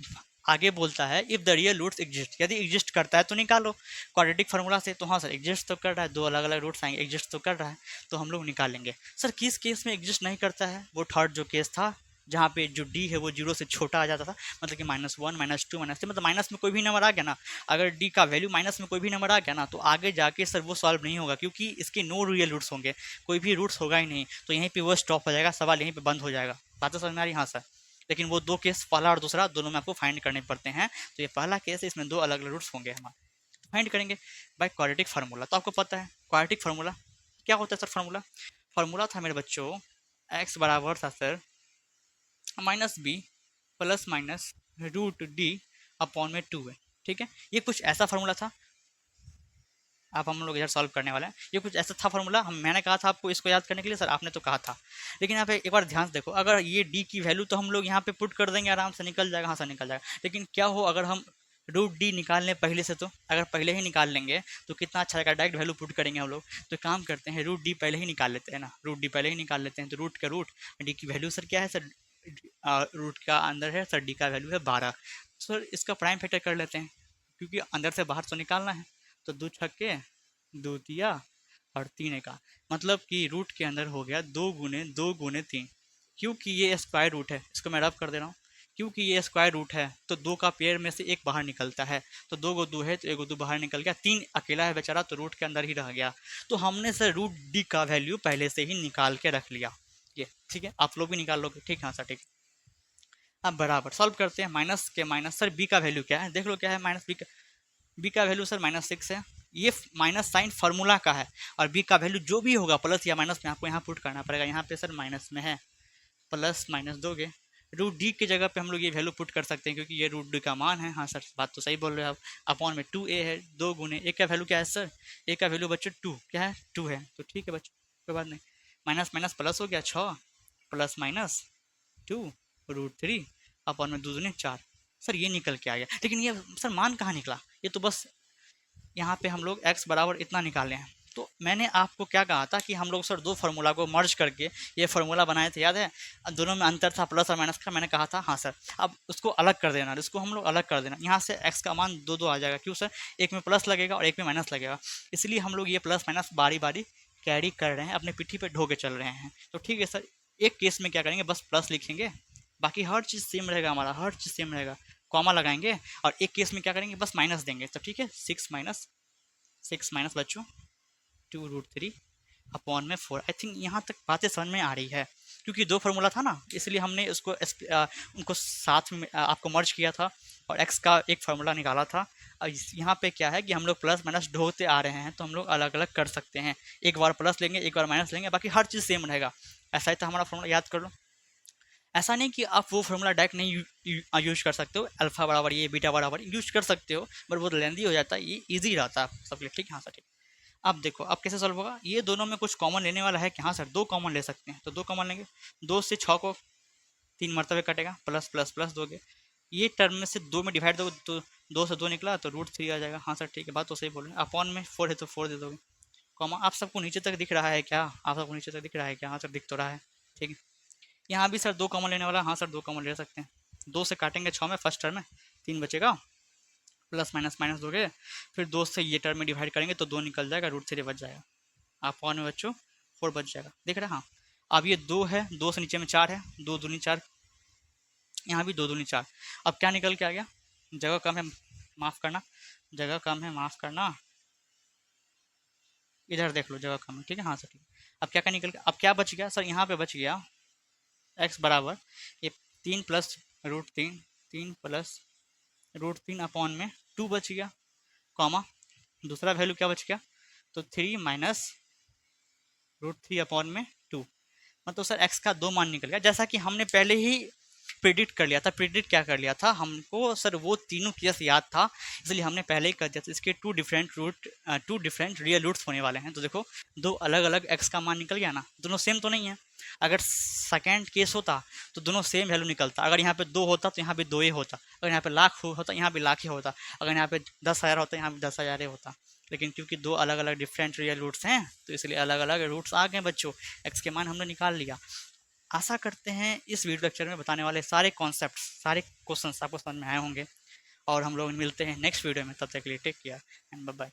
आगे बोलता है if the real roots exist, यदि एग्जिस्ट करता है तो निकालो क्वाड्रेटिक फार्मूला से। तो हाँ सर एग्जिस्ट तो कर रहा है, 2 अलग अलग रूट्स आएंगे, एग्जिस्ट तो कर रहा है तो हम लोग निकालेंगे। सर किस केस में एग्जिस्ट नहीं करता है, वो थर्ड जो केस था जहाँ पे जो डी है वो 0 से छोटा आ जाता था, मतलब कि -1 -2 -3, मतलब माइनस में कोई भी नंबर आ गया ना, अगर डी का वैल्यू माइनस में कोई भी नंबर आ गया ना तो आगे जाके सर वो सॉल्व नहीं होगा क्योंकि इसके नो रियल रूट्स होंगे, कोई भी रूट्स होगा ही नहीं, तो यहीं पे वो स्टॉप हो जाएगा, सवाल यहीं पे बंद हो जाएगा। बात तो समझ में आ रही, हाँ सर। लेकिन वो 2 केस पहला और दूसरा दोनों में आपको फाइंड करने पड़ते हैं, तो ये पहला केस है इसमें 2 अलग अलग रूट्स होंगे हमारे, तो फाइंड करेंगे बाय क्वाड्रेटिक फार्मूला। तो आपको पता है क्वाड्रेटिक फार्मूला क्या होता है सर, फार्मूला था मेरे बच्चों एक्स बराबर था sir minus B plus minus root D upon में 2 है। ठीक है, ये कुछ ऐसा फार्मूला था। अब हम लोग इधर सॉल्व करने वाले हैं। ये कुछ ऐसा था फार्मूला, मैंने कहा था आपको इसको याद करने के लिए, सर आपने तो कहा था। लेकिन यहाँ पे एक बार ध्यान से देखो, अगर ये डी की वैल्यू तो हम लोग यहाँ पे पुट कर देंगे, आराम से निकल जाएगा, हाँ से निकल जाएगा। लेकिन क्या हो अगर हम रूट डी निकाल लें पहले से, तो अगर पहले ही निकाल लेंगे तो कितना अच्छा रहेगा, डायरेक्ट वैल्यू पुट करेंगे हम लोग। तो काम करते हैं, रूट डी पहले ही निकाल लेते हैं ना, रूट डी पहले ही निकाल लेते हैं। तो रूट का रूट डी की वैल्यू सर क्या है सर, रूट का अंदर है सर, डी का वैल्यू है 12। सर इसका प्राइम फैक्टर कर लेते हैं, क्योंकि अंदर से बाहर तो निकालना है। तो 2 छक्के 2 दिया और 3 का, मतलब कि रूट के अंदर हो गया 2 गुने 3। क्योंकि ये स्क्वायर रूट है, इसको मैं रब कर दे रहा हूँ, क्योंकि ये स्क्वायर रूट है तो 2 का पेयर में से एक बाहर निकलता है। तो 2 को 2 है तो 1 को 2 बाहर निकल गया, 3 अकेला है बेचारा, तो रूट के अंदर ही रह गया। तो हमने सर रूट डी का वैल्यू पहले से ही निकाल के रख लिया। ये ठीक है, आप लोग भी निकाल लोगे, ठीक है हाँ सर ठीक। अब बराबर सॉल्व करते हैं, माइनस के माइनस, सर बी का वैल्यू क्या है देख लो, क्या है माइनस बी का वैल्यू सर -6 है। ये माइनस साइन फार्मूला का है, और बी का वैल्यू जो भी होगा प्लस या माइनस में आपको यहाँ पुट करना पड़ेगा। यहाँ पे सर माइनस में है, प्लस माइनस दोगे, रूट डी की जगह पे हम लोग ये वैल्यू पुट कर सकते हैं, क्योंकि ये रूट डी का मान है। हाँ सर बात तो सही बोल रहे हो आप। अपॉन में 2a है, 2 गुने ए का वैल्यू क्या है सर, ए का वैल्यू बच्चों 2 क्या है, 2 है। तो ठीक है बच्चों, कोई बात नहीं, माइनस माइनस प्लस हो गया 6 प्लस माइनस 2 √3 अपॉन में 2 दूनी 4। सर ये निकल के आ गया, लेकिन ये सर मान कहाँ निकला, ये तो बस यहाँ पे हम लोग x बराबर इतना निकाले हैं। तो मैंने आपको क्या कहा था कि हम लोग सर दो फार्मूला को मर्ज करके ये फार्मूला बनाए थे, याद है, दोनों में अंतर था प्लस और माइनस का, मैंने कहा था हाँ सर। अब उसको अलग कर देना, इसको हम लोग अलग कर देना, यहाँ से x का मान 2 2 आ जाएगा। क्यों सर, एक में प्लस लगेगा और एक में माइनस लगेगा, इसलिए हम लोग ये प्लस माइनस बारी बारी कैरी कर रहे हैं, अपने पिट्ठी पे ढो के चल रहे हैं। तो ठीक है सर, एक केस में क्या करेंगे, बस प्लस लिखेंगे, बाकी हर चीज़ सेम रहेगा, हमारा हर चीज़ सेम रहेगा, कॉमा लगाएंगे। और एक केस में क्या करेंगे, बस माइनस देंगे। तो ठीक है, 6 माइनस बच्चों 2√3 अपॉन में 4। आई थिंक यहाँ तक बातें समझ में आ रही है, क्योंकि दो फार्मूला था ना, इसलिए हमने उसको उनको साथ में आपको मर्ज किया था और x का एक फार्मूला निकाला था। और यहाँ पे क्या है कि हम लोग प्लस माइनस ढोते आ रहे हैं, तो हम लोग अलग अलग कर सकते हैं, एक बार प्लस लेंगे एक बार माइनस लेंगे, बाकी हर चीज़ सेम रहेगा। ऐसा ही था हमारा फार्मूला, याद कर लो। ऐसा नहीं कि आप वो फार्मूला डायरेक्ट नहीं यूज कर सकते हो, अल्फा बराबर ये बीटा बराबर यूज कर सकते हो, बट वो लेंदी हो जाता है, ये ईजी रहता है सबके लिए। ठीक है हाँ सर ठीक। अब देखो अब कैसे सॉल्व होगा, ये दोनों में कुछ कॉमन लेने वाला है कि हाँ सर, 2 कॉमन ले सकते हैं, तो 2 कॉमन लेंगे। 2 से 6 को 3 मरतबे कटेगा, प्लस प्लस प्लस दोगे, ये टर्म में से 2 में डिवाइड दोगे तो 2 से 2 निकला तो √3 आ जाएगा। हाँ सर ठीक है, बात तो सही बोल रहे हैं। अपॉन में 4 है तो 4 दे दोगे, कॉमा। आप सबको नीचे तक दिख रहा है क्या, आप सबको नीचे तक दिख रहा है क्या, हाँ सर दिख तो रहा है ठीक है। यहाँ भी सर 2 कॉमन लेने वाला, हाँ सर 2 कॉमन ले सकते हैं। 2 से काटेंगे 6 में फर्स्ट टर्म में, 3 बचेगा, प्लस माइनस माइनस दोगे, फिर 2 से ये टर्म में डिवाइड करेंगे तो 2 निकल जाएगा, √3 बच जाएगा। अपॉन में बच्चों 4 बच जाएगा, देख रहे हैं हाँ। अब ये 2 है, 2 से नीचे में 4 है, 2 दूनी 4, यहाँ भी 2 दूनी 4। अब क्या निकल के आ गया, जगह कम है माफ़ करना, जगह कम है माफ़ करना, इधर देख लो जगह कम है, ठीक है हाँ सर ठीक है। अब क्या क्या निकल गया, अब क्या बच गया सर, यहाँ पे बच गया x बराबर ये 3 प्लस √3, 3 प्लस √3 अपॉन में 2 बच गया, कॉमा दूसरा वैल्यू क्या बच गया, तो 3 माइनस √3 अपॉन में 2। मतलब सर x का 2 मान निकल गया, जैसा कि हमने पहले ही प्रिडिक्ट कर लिया था। प्रिडिक्ट क्या कर लिया था हमको सर, वो तीनों केस याद था, इसलिए हमने पहले ही कर दिया था। इसके 2 डिफरेंट रियल रूट्स होने वाले हैं। तो देखो 2 अलग अलग x का मान निकल गया ना, दोनों सेम तो नहीं है। अगर सेकेंड केस होता तो दोनों सेम वैल्यू निकलता, अगर यहाँ पे 2 होता तो यहाँ पे 2 ही होता, अगर यहाँ पे लाख होता यहाँ पे लाख ही होता, अगर यहाँ पे 10,000 होता यहाँ पे 10,000 ही होता। लेकिन क्योंकि 2 अलग अलग डिफरेंट रियल रूट्स हैं, तो इसलिए अलग अलग रूट्स आ गए बच्चों, x के मान हमने निकाल लिया। आशा करते हैं इस वीडियो लेक्चर में बताने वाले सारे कॉन्सेप्ट, सारे क्वेश्चंस आपको समझ में आए होंगे, और हम लोग मिलते हैं नेक्स्ट वीडियो में। तब तक के लिए take care and bye bye.